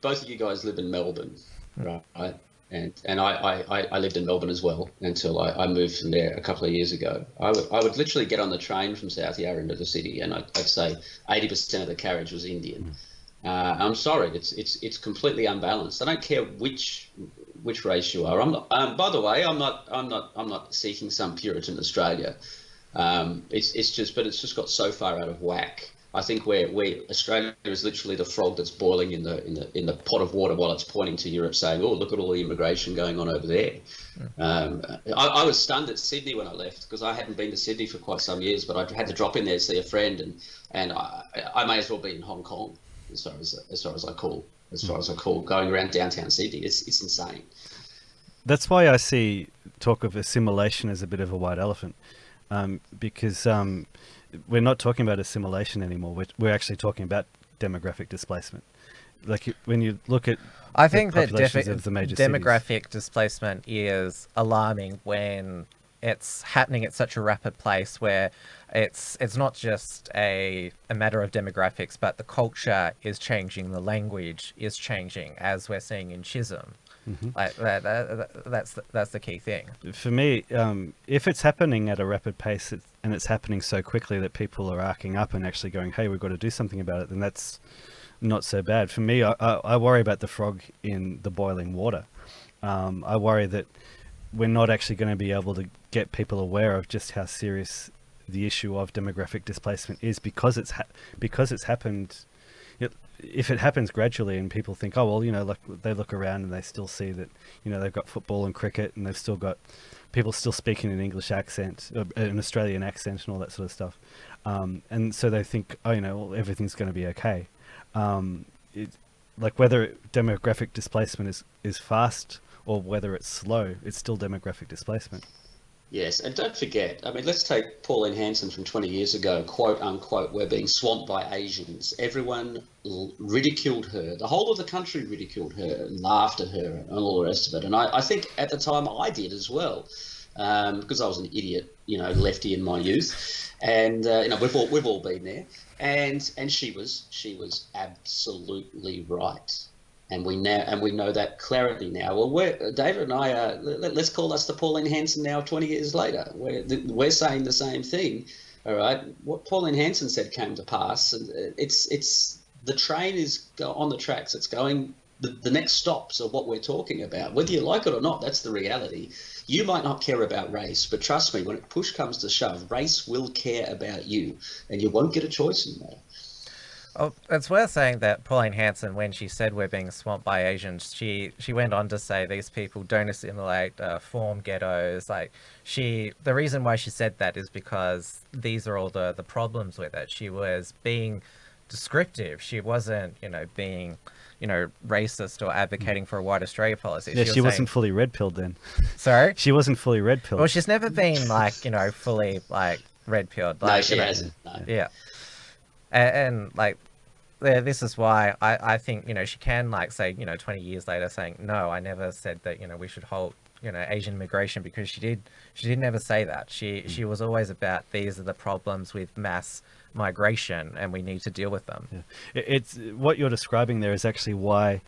both of you guys live in Melbourne, right? And I lived in Melbourne as well until I moved from there a couple of years ago. I would literally get on the train from South Yarra into the city, and I'd say 80% of the carriage was Indian. I'm sorry, it's completely unbalanced. I don't care which race you are. I'm not. By the way, I'm not seeking some Puritan Australia. It's just got so far out of whack. I think where Australia is literally the frog that's boiling in the pot of water while it's pointing to Europe, saying, "Oh, look at all the immigration going on over there." I was stunned at Sydney when I left, because I hadn't been to Sydney for quite some years, but I had to drop in there to see a friend, and I may as well be in Hong Kong as far as I call going around downtown Sydney. It's insane. That's why I see talk of assimilation as a bit of a white elephant, because we're not talking about assimilation anymore. We're actually talking about demographic displacement. Like when you look at, I think that of the major demographic cities, displacement is alarming when it's happening at such a rapid pace, where it's not just a matter of demographics, but the culture is changing, the language is changing, as we're seeing in Chisholm. Like that's the key thing for me. If it's happening at a rapid pace and it's happening so quickly that people are arcing up and actually going, "Hey, we've got to do something about it," then that's not so bad. For me, I worry about the frog in the boiling water. I worry that we're not actually going to be able to get people aware of just how serious the issue of demographic displacement is, because it's happened. If it happens gradually and people think, oh, well, you know, like they look around and they still see that, you know, they've got football and cricket and they've still got people still speaking an English accent, an Australian accent and all that sort of stuff. And so they think, oh, you know, well, everything's going to be okay. Like whether demographic displacement is fast or whether it's slow, it's still demographic displacement. Yes, and don't forget, I mean, let's take Pauline Hanson from 20 years ago, quote unquote, "We're being swamped by Asians." Everyone ridiculed her. The whole of the country ridiculed her and laughed at her and all the rest of it. And I think at the time I did as well, because I was an idiot, you know, lefty in my youth. And, you know, we've all been there. And she was absolutely right. And we know that clarity now. Well, David and I, let's call us the Pauline Hanson now 20 years later. We're saying the same thing, all right? What Pauline Hanson said came to pass. And it's the train is on the tracks. It's going, the next stops are what we're talking about. Whether you like it or not, that's the reality. You might not care about race, but trust me, when push comes to shove, race will care about you, and you won't get a choice in that. Oh, it's worth saying that Pauline Hanson, when she said we're being swamped by Asians, she went on to say these people don't assimilate, form ghettos. Like the reason why she said that is because these are all the problems with it. She was being descriptive. She wasn't, you know, being, you know, racist or advocating for a white Australia policy. Yeah, she wasn't fully red-pilled then. Sorry? She wasn't fully red-pilled. Well, she's never been like, you know, fully like red-pilled. Like, no, she hasn't. No. Yeah. And like, this is why I think, you know, she can like say, you know, 20 years later saying, no, I never said that, you know, we should halt, you know, Asian immigration, because she did never say that. She was always about, these are the problems with mass migration and we need to deal with them. Yeah. It's what you're describing there is actually why,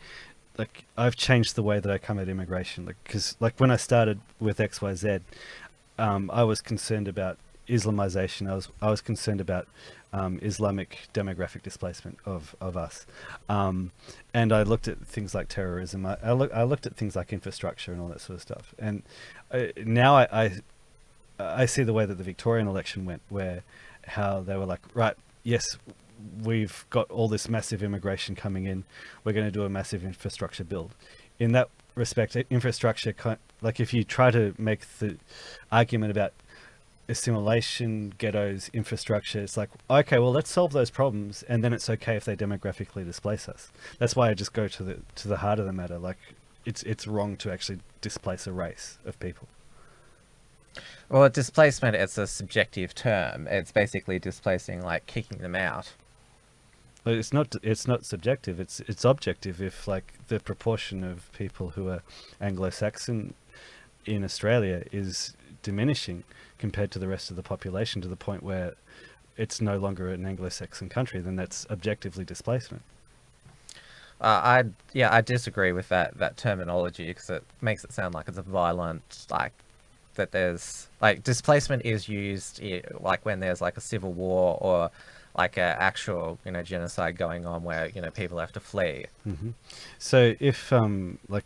like, I've changed the way that I come at immigration. Like, because like when I started with XYZ, I was concerned about Islamization. I was concerned about Islamic demographic displacement of us, and I looked at things like terrorism. I looked at things like infrastructure and all that sort of stuff. And now I see the way that the Victorian election went, where how they were like, right, yes, we've got all this massive immigration coming in, we're going to do a massive infrastructure build. In that respect, infrastructure, like if you try to make the argument about assimilation, ghettos, infrastructure, it's like, okay, well, let's solve those problems and then it's okay if they demographically displace us. That's why I just go to the heart of the matter. Like, it's wrong to actually displace a race of people. Well, displacement, it's a subjective term. It's basically displacing, like kicking them out. But it's not subjective. It's objective. If like the proportion of people who are Anglo-Saxon in Australia is diminishing compared to the rest of the population to the point where it's no longer an Anglo-Saxon country, then that's objectively displacement. I disagree with that terminology because it makes it sound like it's a violent, like that there's like displacement is used like when there's like a civil war or like a actual genocide going on where people have to flee. Hmm. So if like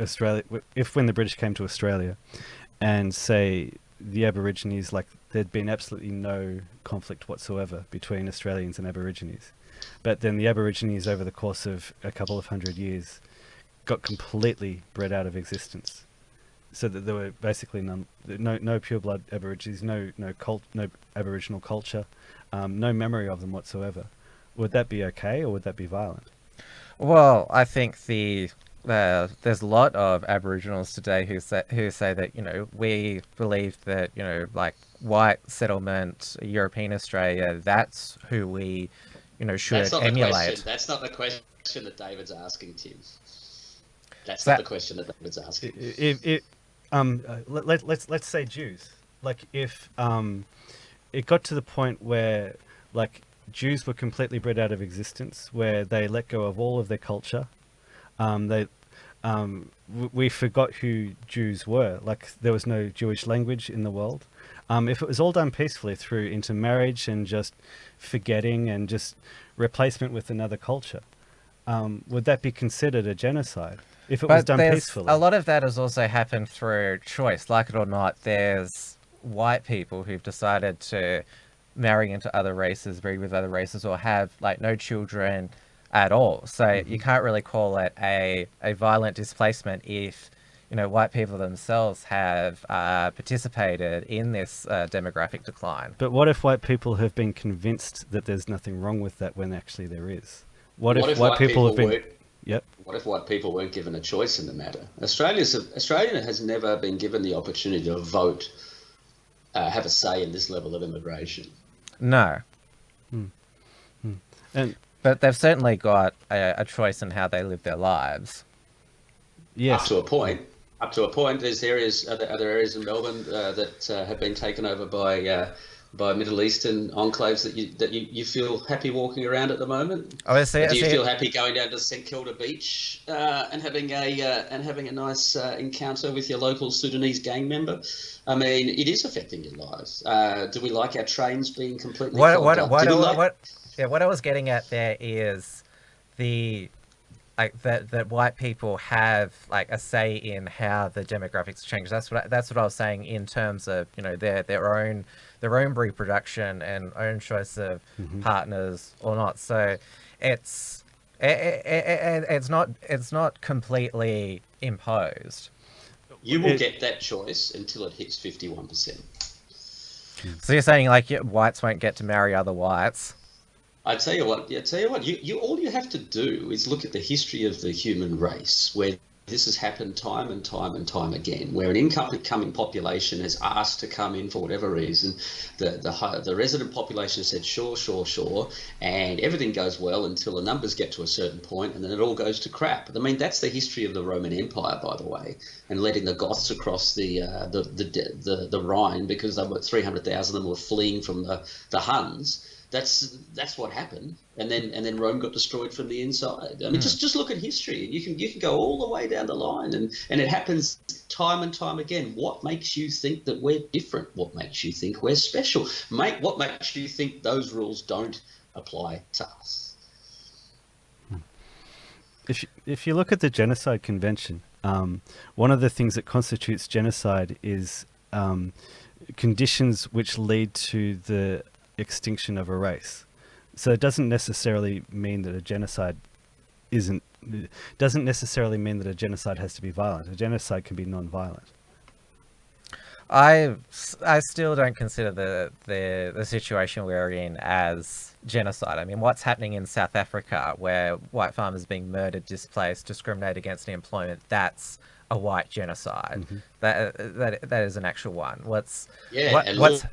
Australia, if when the British came to Australia, and say the Aborigines, like there'd been absolutely no conflict whatsoever between Australians and Aborigines, but then the Aborigines over the course of a couple of hundred years got completely bred out of existence, so that there were basically no pure blood Aborigines, no Aboriginal culture, no memory of them whatsoever. Would that be okay, or would that be violent? Well, I think there's a lot of Aboriginals today who say that we believe that like white settlement, European Australia, that's who we should emulate. That's not the question that David's asking, Tim. That's So not the question that David's asking. Let's say Jews. Like if it got to the point where like Jews were completely bred out of existence, where they let go of all of their culture. We forgot who Jews were. Like there was no Jewish language in the world. If it was all done peacefully through intermarriage and just forgetting and just replacement with another culture, would that be considered a genocide? If it was done peacefully. A lot of that has also happened through choice. Like it or not, there's white people who've decided to marry into other races, breed with other races, or have like no children at all. So you can't really call it a violent displacement if white people themselves have participated in this demographic decline. But what if white people have been convinced that there's nothing wrong with that when actually there is? What if white people have been? Yep. What if white people weren't given a choice in the matter? Australia has never been given the opportunity to vote, have a say in this level of immigration. No. But they've certainly got a choice in how they live their lives. Yes. Up to a point. There's other areas in Melbourne that have been taken over by Middle Eastern enclaves that you feel happy walking around at the moment. Do you feel happy going down to St Kilda Beach and having a nice encounter with your local Sudanese gang member? I mean, it is affecting your lives. Do we like our trains being completely what I was getting at there is that white people have like a say in how the demographics change. That's what I was saying in terms of their own reproduction and own choice of partners or not. So it's not completely imposed. You will get that choice until it hits 51%. So you're saying like whites won't get to marry other whites? I tell you what. You all you have to do is look at the history of the human race, where this has happened time and time and time again, where an incoming population has asked to come in for whatever reason. The resident population has said sure, and everything goes well until the numbers get to a certain point, and then it all goes to crap. I mean, that's the history of the Roman Empire, by the way, and letting the Goths across the Rhine because 300,000 of them were fleeing from the Huns. That's what happened, and then Rome got destroyed from the inside. I mean, just look at history, and you can go all the way down the line, and it happens time and time again. What makes you think that we're different? What makes you think we're special? Mate, what makes you think those rules don't apply to us? If you look at the Genocide Convention, one of the things that constitutes genocide is conditions which lead to the extinction of a race. So it doesn't necessarily mean that a genocide doesn't necessarily mean that a genocide has to be violent. A genocide can be non-violent. I still don't consider the situation we're in as genocide. I mean, what's happening in South Africa, where white farmers being murdered, displaced, discriminated against in employment, that's a white genocide. Mhm. That is an actual one. Yeah, and what's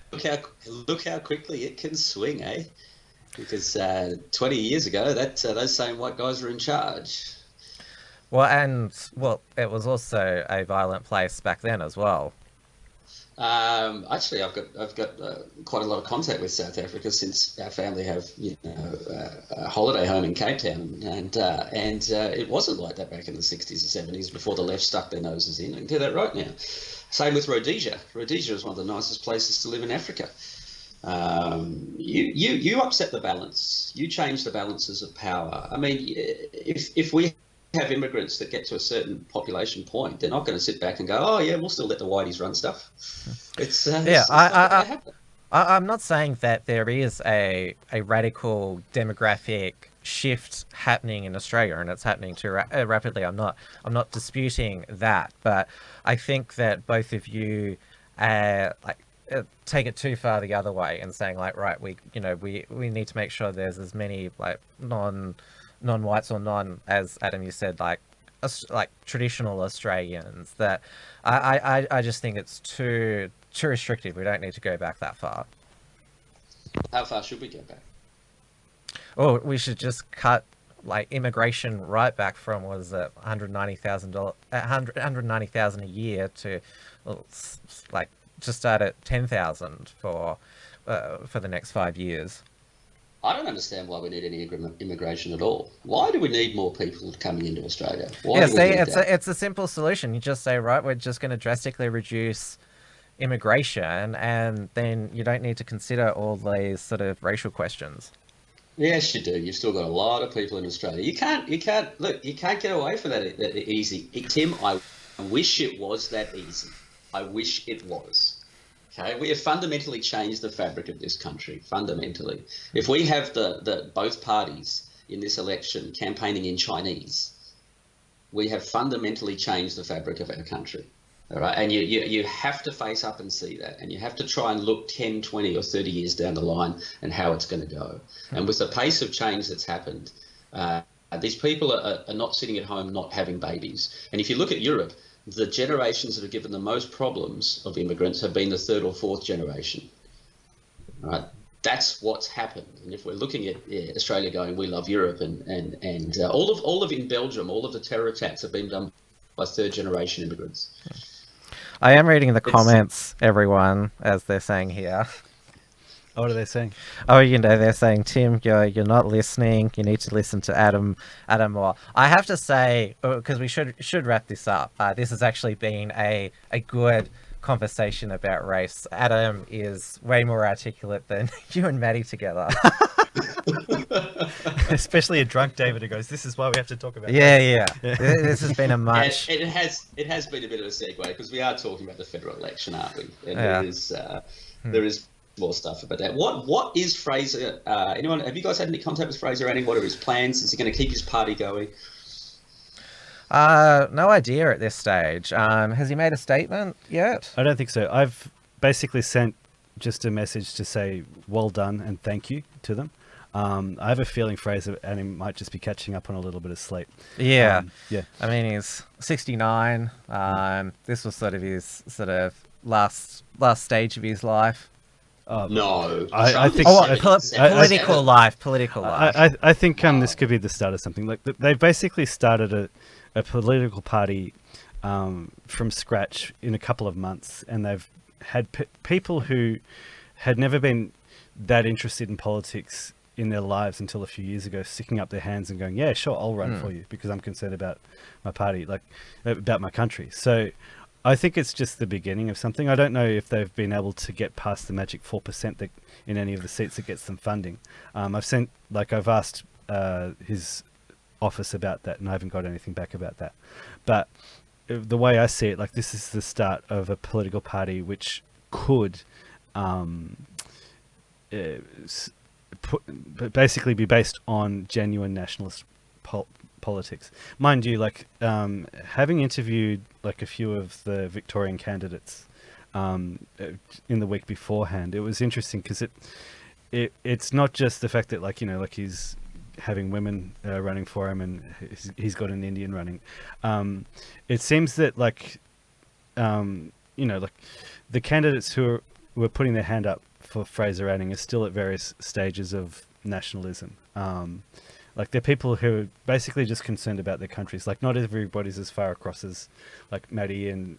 look how quickly it can swing, eh? Because 20 years ago, those same white guys were in charge. it was also a violent place back then as well. Actually, I've got quite a lot of contact with South Africa since our family have a holiday home in Cape Town, and it wasn't like that back in the 60s and 70s before the left stuck their noses in. I can tell that right now. Same with Rhodesia. Rhodesia is one of the nicest places to live in Africa. You upset the balance. You change the balances of power. I mean, if we have immigrants that get to a certain population point, they're not going to sit back and go, "Oh yeah, we'll still let the whiteys run stuff." It's not going to happen. I'm not saying that there is a radical demographic shift happening in Australia, and it's happening too rapidly. I'm not disputing that, but I think that both of you take it too far the other way and saying like, right, we need to make sure there's as many like non-whites or as Adam you said, like traditional Australians. That I just think it's too restrictive. We don't need to go back that far. How far should we go back? Or we should just cut like immigration right back from $190,000 a year to like just start at 10,000 for the next 5 years. I don't understand why we need any immigration at all. Why do we need more people coming into Australia? Why it's a simple solution. You just say, right, we're just going to drastically reduce immigration, and then you don't need to consider all these sort of racial questions. Yes, you do. You've still got a lot of people in Australia. You can't get away from that easy. Tim, I wish it was that easy. I wish it was. Okay, we have fundamentally changed the fabric of this country. Fundamentally, if we have the both parties in this election campaigning in Chinese, we have fundamentally changed the fabric of our country. All right, and you have to face up and see that, and you have to try and look 10, 20 or 30 years down the line and how it's going to go. And with the pace of change that's happened, these people are not sitting at home not having babies. And if you look at Europe, the generations that have given the most problems of immigrants have been the third or fourth generation. All right, that's what's happened. And if we're looking at Australia going, we love Europe, and all of in Belgium, all of the terror attacks have been done by third generation immigrants. I am reading the comments, everyone, as they're saying here. What are they saying? Oh, they're saying, Tim, you're not listening. You need to listen to Adam more. I have to say, because we should wrap this up. This has actually been a good conversation about race. Adam is way more articulate than you and Maddie together. Especially a drunk David who goes, "This is why we have to talk about." Yeah. This has been a much. And it has been a bit of a segue because we are talking about the federal election, aren't we? And there is more stuff about that. What is Fraser? Anyone? Have you guys had any contact with Fraser? What are his plans? Is he going to keep his party going? No idea at this stage. Has he made a statement yet? I don't think so. I've basically sent just a message to say well done and thank you to them. I have a feeling Fraser and he might just be catching up on a little bit of sleep. Yeah. Yeah. I mean, he's 69. This was sort of his last stage of his life. No, I think political life. I think this could be the start of something. Like they basically started a political party from scratch in a couple of months, and they've had people who had never been that interested in politics in their lives until a few years ago sticking up their hands and going, yeah, sure, I'll run for you because I'm concerned about my party, like about my country. So I think it's just the beginning of something. I don't know if they've been able to get past the magic 4% that in any of the seats that gets them funding. I've asked his office about that and I haven't got anything back about that. But the way I see it, like this is the start of a political party which could basically be based on genuine nationalist politics. Mind you, having interviewed like a few of the Victorian candidates in the week beforehand, it was interesting because it's not just the fact that he's having women running for him, and he's got an Indian running. It seems that like the candidates who were putting their hand up for Fraser Anning are still at various stages of nationalism. Like they're people who are basically just concerned about their countries. Like not everybody's as far across as like Maddie and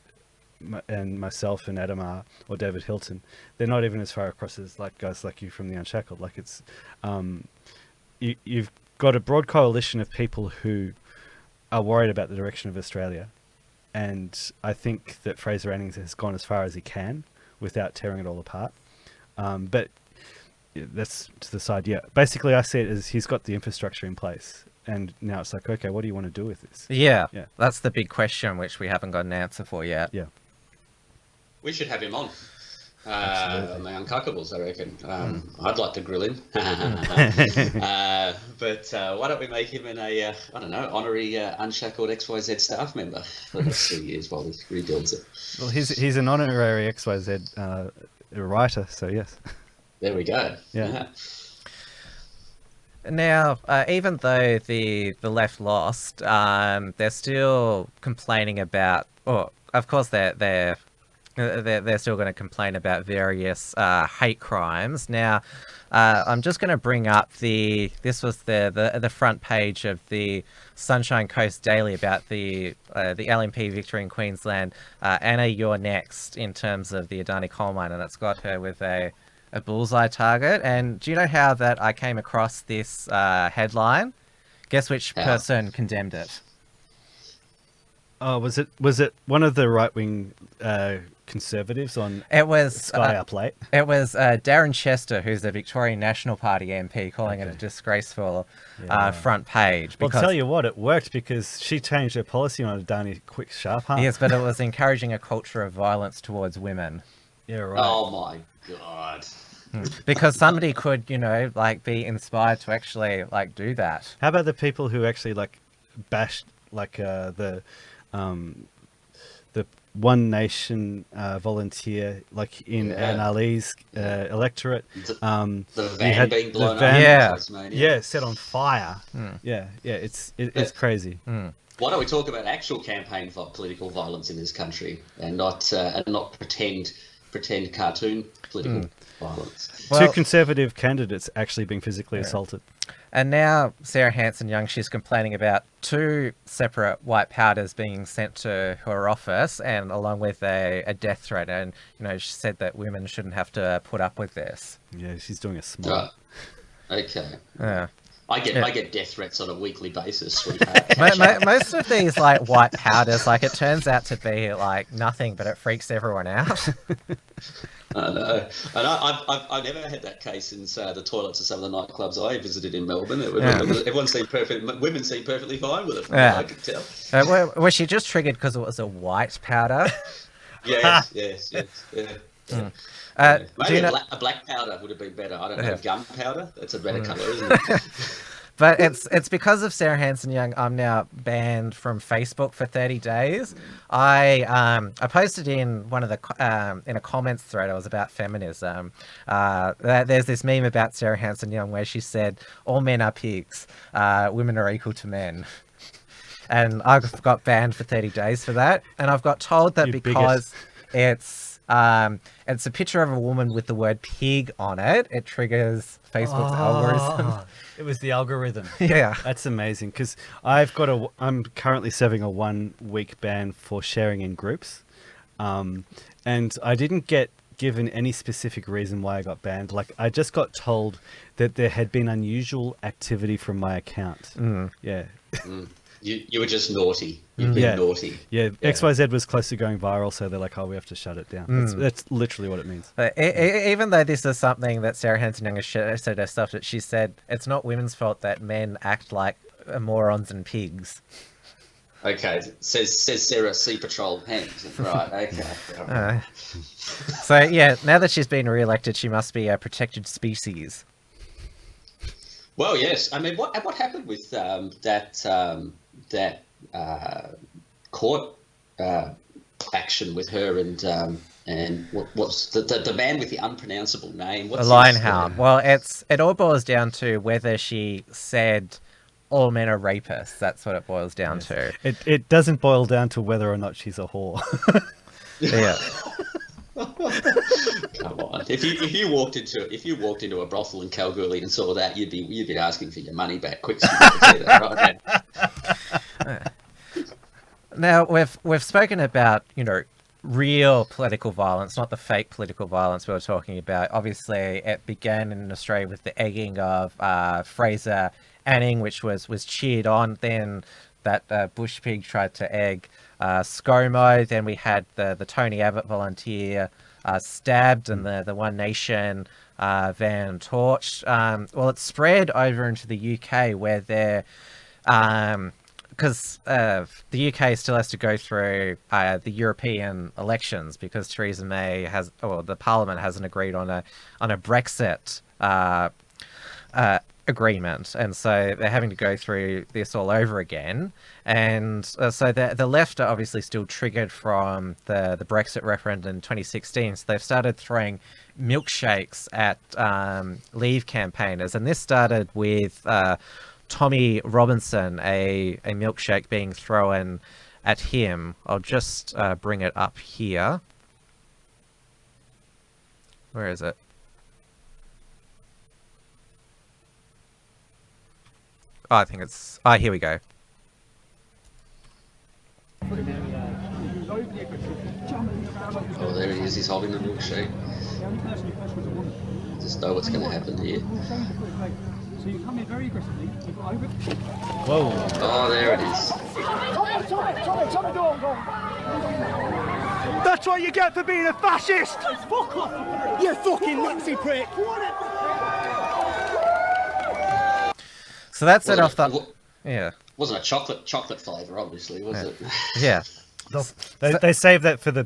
myself and Adam are, or David Hilton. They're not even as far across as like guys like you from the Unshackled. Like it's you've got a broad coalition of people who are worried about the direction of Australia, and I think that Fraser Anning has gone as far as he can without tearing it all apart. But that's to the side. Yeah, basically I see it as he's got the infrastructure in place, and now it's like, okay, what do you want to do with this? Yeah, that's the big question, which we haven't got an answer for yet. Yeah, we should have him on the Uncuckables, I reckon. I'd like to grill him. But why don't we make him I don't know, honorary Unshackled XYZ staff member for the next 2 years while he rebuilds it. Well, he's an honorary XYZ writer, so yes. There we go. Yeah. Now, even though the left lost, they're still complaining about. Or of course, they're still going to complain about various hate crimes. Now, I'm just going to bring up this was the front page of the Sunshine Coast Daily about the LNP victory in Queensland. Anna, you're next in terms of the Adani coal mine, and it's got her with a bullseye target. And do you know how that I came across this headline? Guess which person condemned it? Oh, was it one of the right-wing Conservatives on Sky Up Late? It was Darren Chester, who's the Victorian National Party MP, calling it a disgraceful front page. Well, I'll tell you what, it worked because she changed her policy on Adani quick, sharp. Huh? Yes, but it was encouraging a culture of violence towards women. Yeah, right. Oh my God. Because somebody could, be inspired to actually do that. How about the people who actually bashed the One Nation volunteer in Anne Ali's electorate? The van being blown up. Yeah, set on fire. Yeah, it's crazy. Why don't we talk about actual campaign for political violence in this country and not pretend cartoon political violence? Well, 2 Conservative candidates actually being physically assaulted. And now Sarah Hanson-Young, she's complaining about 2 separate white powders being sent to her office, and along with a death threat. And she said that women shouldn't have to put up with this. Yeah, she's doing a smart. Okay. Yeah. I get death threats on a weekly basis, sweetheart. Most of these white powders, it turns out to be nothing, but it freaks everyone out. I know, and I've never had that case in the toilets of some of the nightclubs I visited in Melbourne. Everyone seemed perfect. Women seemed perfectly fine with it. From what I could tell. Was she just triggered because it was a white powder? Yes. Yeah. Maybe a black powder would have been better. I don't know, gunpowder. That's a better colour, isn't it? But it's because of Sarah Hanson-Young I'm now banned from Facebook for 30 days. I posted in one of the in a comments thread. It was about feminism. There's this meme about Sarah Hanson-Young where she said, "All men are pigs. Women are equal to men." And I got banned for 30 days for that. And I've got told that because it's a picture of a woman with the word pig on it, it triggers Facebook's algorithm. It was the algorithm. Yeah. That's amazing, because I'm currently serving a 1-week ban for sharing in groups. And I didn't get given any specific reason why I got banned. I just got told that there had been unusual activity from my account. Yeah. You were just naughty. You've been naughty. Yeah, XYZ was close to going viral, so they're like, "Oh, we have to shut it down." That's literally what it means. Even though this is something that Sarah Hanson-Young has said herself, that she said it's not women's fault that men act like morons and pigs. Okay, says Sarah Sea Patrol Hands. Right, okay. So, now that she's been re-elected, she must be a protected species. Well, yes. I mean, what happened with that court action with her and And what's the man with the unpronounceable name? What's Linehound. Well, it all boils down to whether she said all men are rapists. That's what it boils down to. It doesn't boil down to whether or not she's a whore. Yeah. Come on. If you walked into a brothel in Kalgoorlie and saw that, you'd be asking for your money back quick. Right? Now we've spoken about, real political violence, not the fake political violence we were talking about. Obviously, it began in Australia with the egging of Fraser Anning, which was cheered on. Then that bush pig tried to egg ScoMo. Then we had the Tony Abbott volunteer stabbed, and the One Nation van torched. Well, it spread over into the UK, where they're because the UK still has to go through the European elections, because Theresa May the Parliament hasn't agreed on a Brexit agreement, and so they're having to go through this all over again. And so the left are obviously still triggered from the Brexit referendum in 2016, so they've started throwing milkshakes at Leave campaigners, and this started with Tommy Robinson, a milkshake being thrown at him. I'll just bring it up here. Where is it? Oh, I think it's... Oh, here we go. Oh, there he is. He's holding the milkshake. Just know what's going to happen here. Whoa. Oh, there it is. That's what you get for being a fascist! Fuck off! You fucking Nazi prick! So that's it off the... Yeah. Wasn't a chocolate flavour, obviously, was it? Yeah. They saved that for the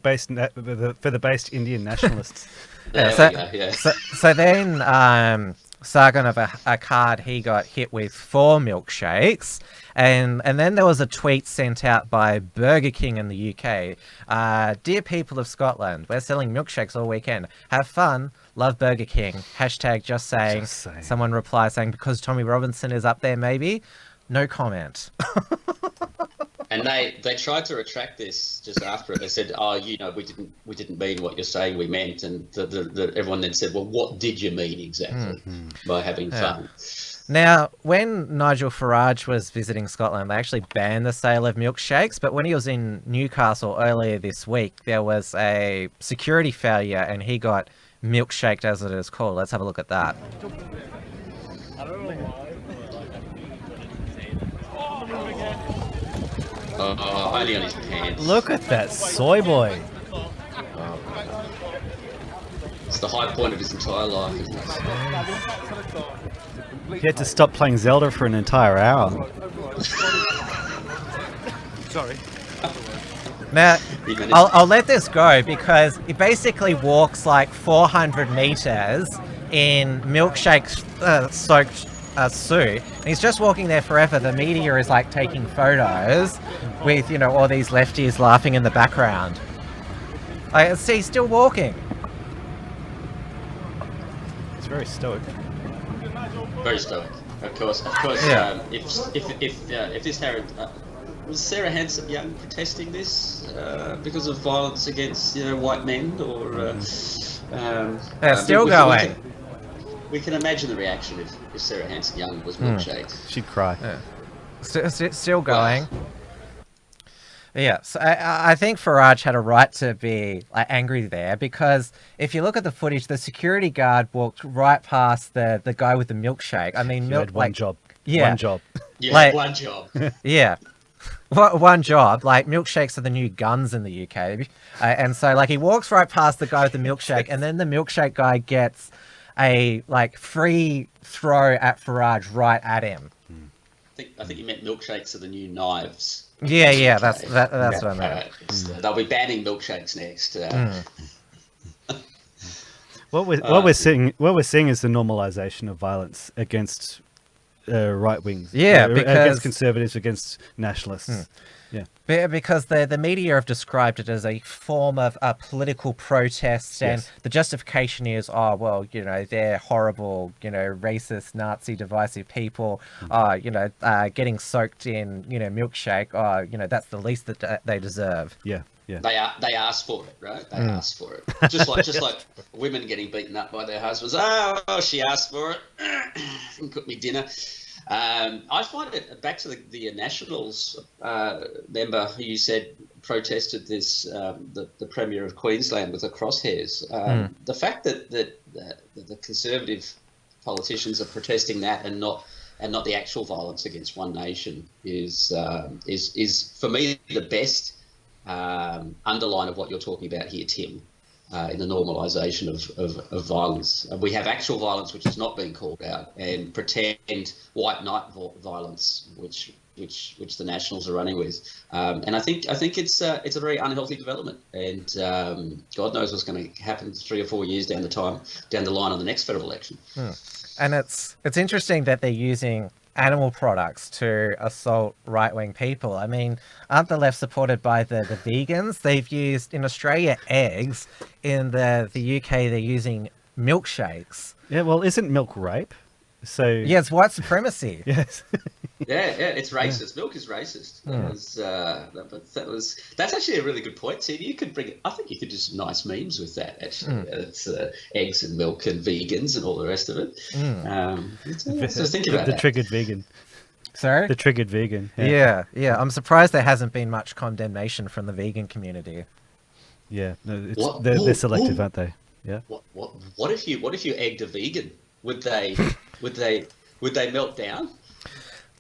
based Indian nationalists. So then Sargon of Akkad, he got hit with 4 milkshakes, and then there was a tweet sent out by Burger King in the UK. Dear people of Scotland, we're selling milkshakes all weekend. Have fun. Love Burger King. Hashtag just saying. Someone replies saying, because Tommy Robinson is up there, maybe. No comment. And they tried to retract this just after it. They said, "Oh, we didn't mean what you're saying. We meant." And everyone then said, "Well, what did you mean exactly by having fun?" Now, when Nigel Farage was visiting Scotland, they actually banned the sale of milkshakes. But when he was in Newcastle earlier this week, there was a security failure, and he got milkshaked, as it is called. Let's have a look at that. Oh, only on his pants. Look at that soy boy. It's the high point of his entire life, isn't it? He had to stop playing Zelda for an entire hour. Sorry. Now, I'll let this go, because he basically walks like 400 meters in milkshake-soaked suit, and he's just walking there forever. The media is like taking photos with, all these lefties laughing in the background. See, he's still walking. It's very stoic. Very stoic. Of course. Yeah. If this happened, was Sarah Hanson-Young protesting this because of violence against white men, or still going? We can imagine the reaction if Sarah Hanson-Young was milkshaked. She'd cry. Yeah. Still going. Wow. Yeah, so I think Farage had a right to be angry there, because if you look at the footage, the security guard walked right past the guy with the milkshake. I mean, had one job. Yeah. One job. Yeah, one job. Yeah. One job. Milkshakes are the new guns in the UK. And so, he walks right past the guy with the milkshake, and then the milkshake guy gets a free throw at Farage right at him. I think you meant milkshakes are the new knives. Yeah, that's what I meant. They'll be banning milkshakes next. What we're seeing is the normalization of violence against right wings. Yeah, against because conservatives, against nationalists. Yeah. Because the media have described it as a form of a political protest, and Yes. the justification is, oh, well, they're horrible, racist, Nazi, divisive people, getting soaked in, milkshake, that's the least that they deserve. Yeah. Yeah. They asked for it, right? They asked for it. Just like women getting beaten up by their husbands. Oh, she asked for it. Didn't cook me dinner. I find it back to the Nationals member who you said protested this, the Premier of Queensland with the crosshairs. The fact that the Conservative politicians are protesting that and not the actual violence against One Nation is for me the best underline of what you're talking about here, Tim. In the normalisation of violence. We have actual violence which is not being called out, and pretend white knight violence, which the Nationals are running with. And I think it's a very unhealthy development. And God knows what's going to happen 3 or 4 years down the line on the next federal election. And it's interesting that they're using animal products to assault right-wing people. I mean, aren't the left supported by the vegans? They've used, in Australia, eggs. In the UK, they're using milkshakes. Yeah, well, isn't milk rape? So yeah, it's white supremacy. Yes. Yeah, it's racist. Milk is racist. That's actually a really good point. See, you could I think you could do some nice memes with that. Actually, it's eggs and milk and vegans and all the rest of it. So think about the that. triggered vegan. Sorry? The triggered vegan. Yeah. I'm surprised there hasn't been much condemnation from the vegan community. Yeah, no, they're selective, aren't they? Yeah. What if you egged a vegan? Would they melt down?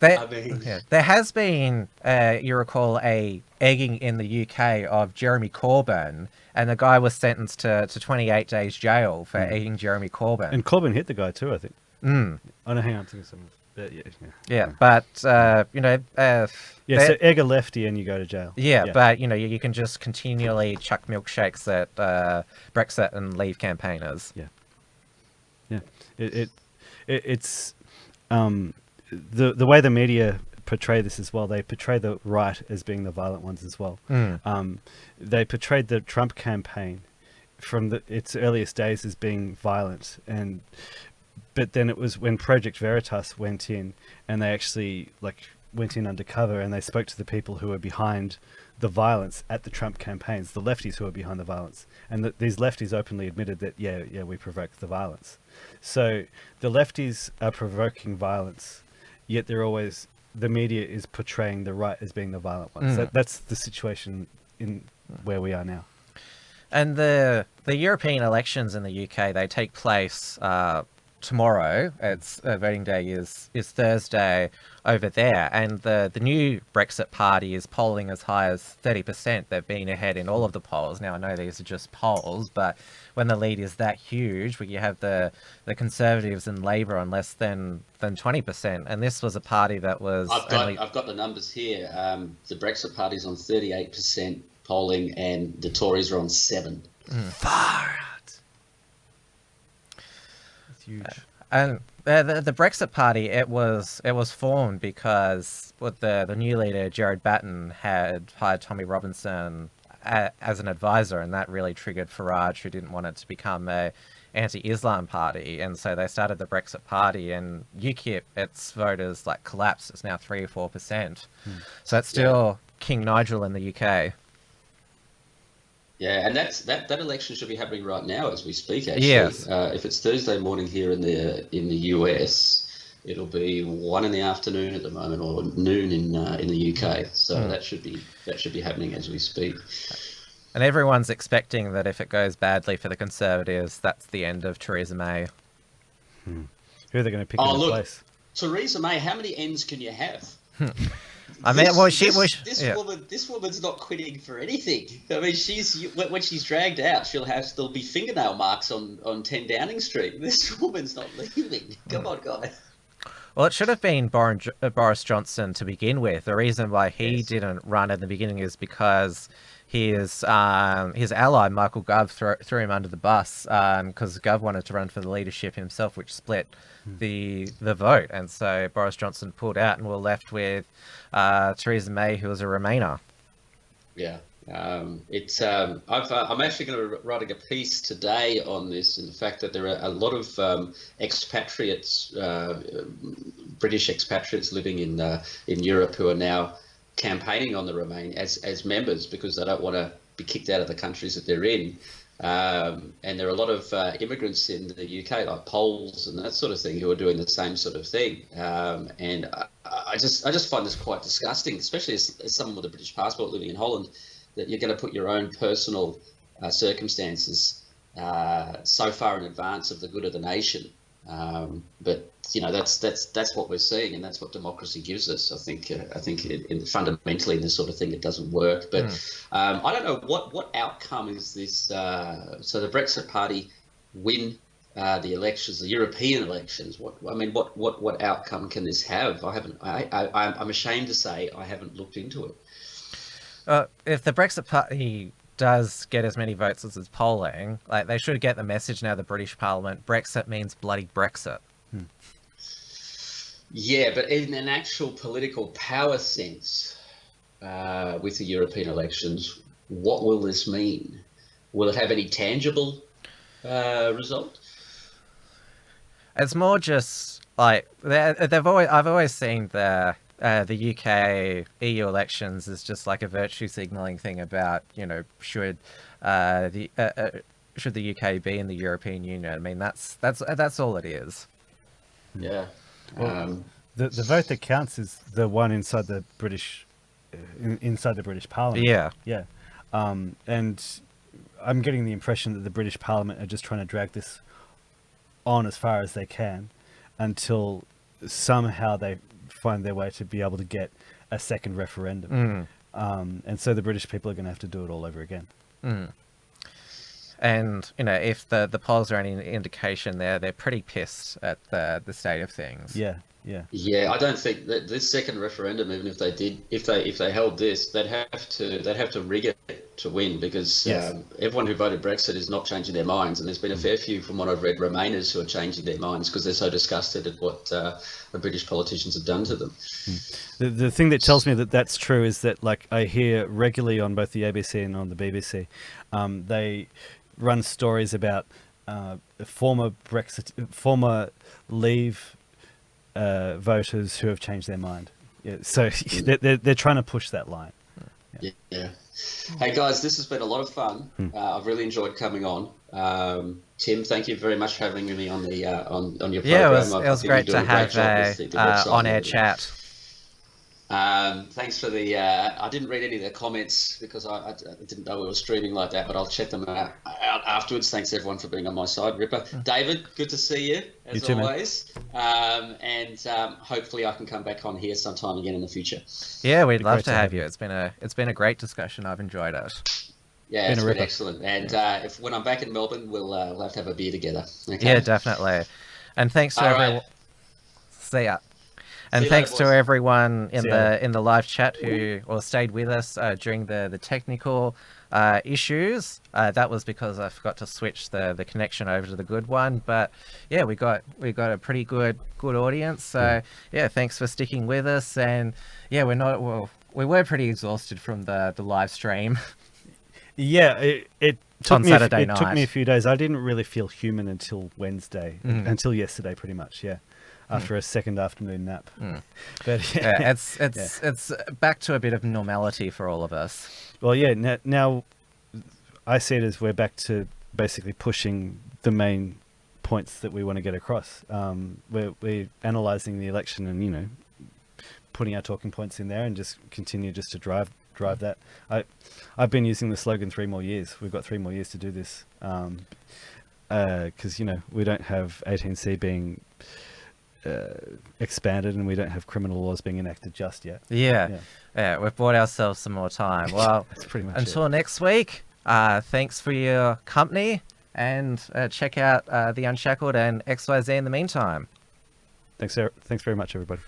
There has been, you recall, a egging in the UK of Jeremy Corbyn, and the guy was sentenced to 28 days jail for egging Jeremy Corbyn. And Corbyn hit the guy too, I think. Oh no, hang on, But so egg a lefty and you go to jail. Yeah, but you can just continually chuck milkshakes at Brexit and Leave campaigners. Yeah, it's the way the media portray this as well. They portray the right as being the violent ones as well. They portrayed the Trump campaign from its earliest days as being violent, but then it was when Project Veritas went in and they actually went in undercover and they spoke to the people who were behind the violence at the Trump campaigns, the lefties who were behind the violence, and these lefties openly admitted that we provoked the violence. So the lefties are provoking violence, yet the media is portraying the right as being the violent ones. That's the situation in where we are now. And the European elections in the UK, they take place tomorrow. It's voting day is Thursday over there, and the new Brexit party is polling as high as 30%. They've been ahead in all of the polls. Now I know these are just polls, but when the lead is that huge, where you have the Conservatives and Labour on less than 20%, and this was a party that was I've got the numbers here. The Brexit party's on 38% polling, and the Tories are on 7%. Far out. That's huge. And the Brexit Party, it was formed because the new leader, Jared Batten, had hired Tommy Robinson as an advisor, and that really triggered Farage, who didn't want it to become a anti-Islam party, and so they started the Brexit Party, and UKIP, its voters collapsed. It's now 3 or 4%. So it's still King Nigel in the UK. Yeah, and that election should be happening right now as we speak. Actually, yes. If it's Thursday morning here in the US, it'll be 1 in the afternoon at the moment, or noon in the UK. So that should be happening as we speak. And everyone's expecting that if it goes badly for the Conservatives, that's the end of Theresa May. Who are they going to pick in place? Theresa May, how many N's can you have? I mean, this woman's not quitting for anything. I mean, when she's dragged out, there'll be fingernail marks on 10 Downing Street. This woman's not leaving. Come on, guys. Well, it should have been Boris Johnson to begin with. The reason why he didn't run at the beginning is because his ally Michael Gove threw him under the bus because Gove wanted to run for the leadership himself, which split the vote, and so Boris Johnson pulled out, and we're left with Theresa May, who was a Remainer. Yeah. I'm actually going to be writing a piece today on this, and the fact that there are a lot of expatriates, British expatriates living in Europe, who are now campaigning on the Remain as members because they don't want to be kicked out of the countries that they're in. And there are a lot of immigrants in the UK, like Poles and that sort of thing, who are doing the same sort of thing. And I just find this quite disgusting, especially as someone with a British passport living in Holland, that you're going to put your own personal circumstances so far in advance of the good of the nation. But that's what we're seeing, and that's what democracy gives us. I think fundamentally in this sort of thing it doesn't work. But I don't know what outcome is this. So the Brexit Party win the elections, the European elections. What outcome can this have? I'm ashamed to say I haven't looked into it. If the Brexit Party does get as many votes as it's polling, like, they should get the message now, the British Parliament, Brexit means bloody Brexit. Yeah, but in an actual political power sense, with the European elections, what will this mean? Will it have any tangible result? It's more just like I've always seen the UK EU elections is just like a virtue signalling thing about, should the UK be in the European Union. I mean, that's all it is. Yeah. Well, the vote that counts is the one inside the British Parliament. Yeah. Yeah. And I'm getting the impression that the British Parliament are just trying to drag this on as far as they can until somehow they find their way to be able to get a second referendum. And so the British people are going to have to do it all over again. And if the polls are any indication, they're pretty pissed at the state of things. Yeah, I don't think that this second referendum, even if they held this, they'd have to rig it to win, because everyone who voted Brexit is not changing their minds, and there's been a fair few, from what I've read, Remainers who are changing their minds because they're so disgusted at what the British politicians have done to them. The thing that tells me that that's true is that, like, I hear regularly on both the ABC and on the BBC, they run stories about former Leave voters who have changed their mind. So they're trying to push that line. Yeah. Hey guys, this has been a lot of fun. I've really enjoyed coming on. Tim, thank you very much for having me on the on your program. Yeah, it was great to have a on-air chat. Thanks for the. I didn't read any of the comments because I didn't know we were streaming like that, but I'll check them out afterwards. Thanks everyone for being on my side. Ripper, David, good to see you as always. And hopefully I can come back on here sometime again in the future. Yeah, we'd love to have you. It's been a great discussion. I've enjoyed it. Yeah, it's been excellent. And when I'm back in Melbourne, we'll have to have a beer together. Okay? Yeah, definitely. And thanks to everyone. Right. See ya. And thanks to everyone in the live chat who stayed with us during the technical issues. That was because I forgot to switch the connection over to the good one. But yeah, we got a pretty good audience. So yeah, thanks for sticking with us. And yeah, we were pretty exhausted from the live stream. Yeah, it took me Saturday night. It took me a few days. I didn't really feel human until Wednesday, until yesterday, pretty much. Yeah. After a second afternoon nap. But yeah, it's back to a bit of normality for all of us. Well, yeah, now I see it as we're back to basically pushing the main points that we want to get across. We're analysing the election and, putting our talking points in there and just continue just to drive that. I've been using the slogan 3 more years. We've got 3 more years to do this. Because, we don't have 18C being expanded, and we don't have criminal laws being enacted just yet. Yeah, we've bought ourselves some more time. Well, that's pretty much until next week. Thanks for your company, and check out the Unshackled and XYZ in the meantime. Thanks very much, everybody.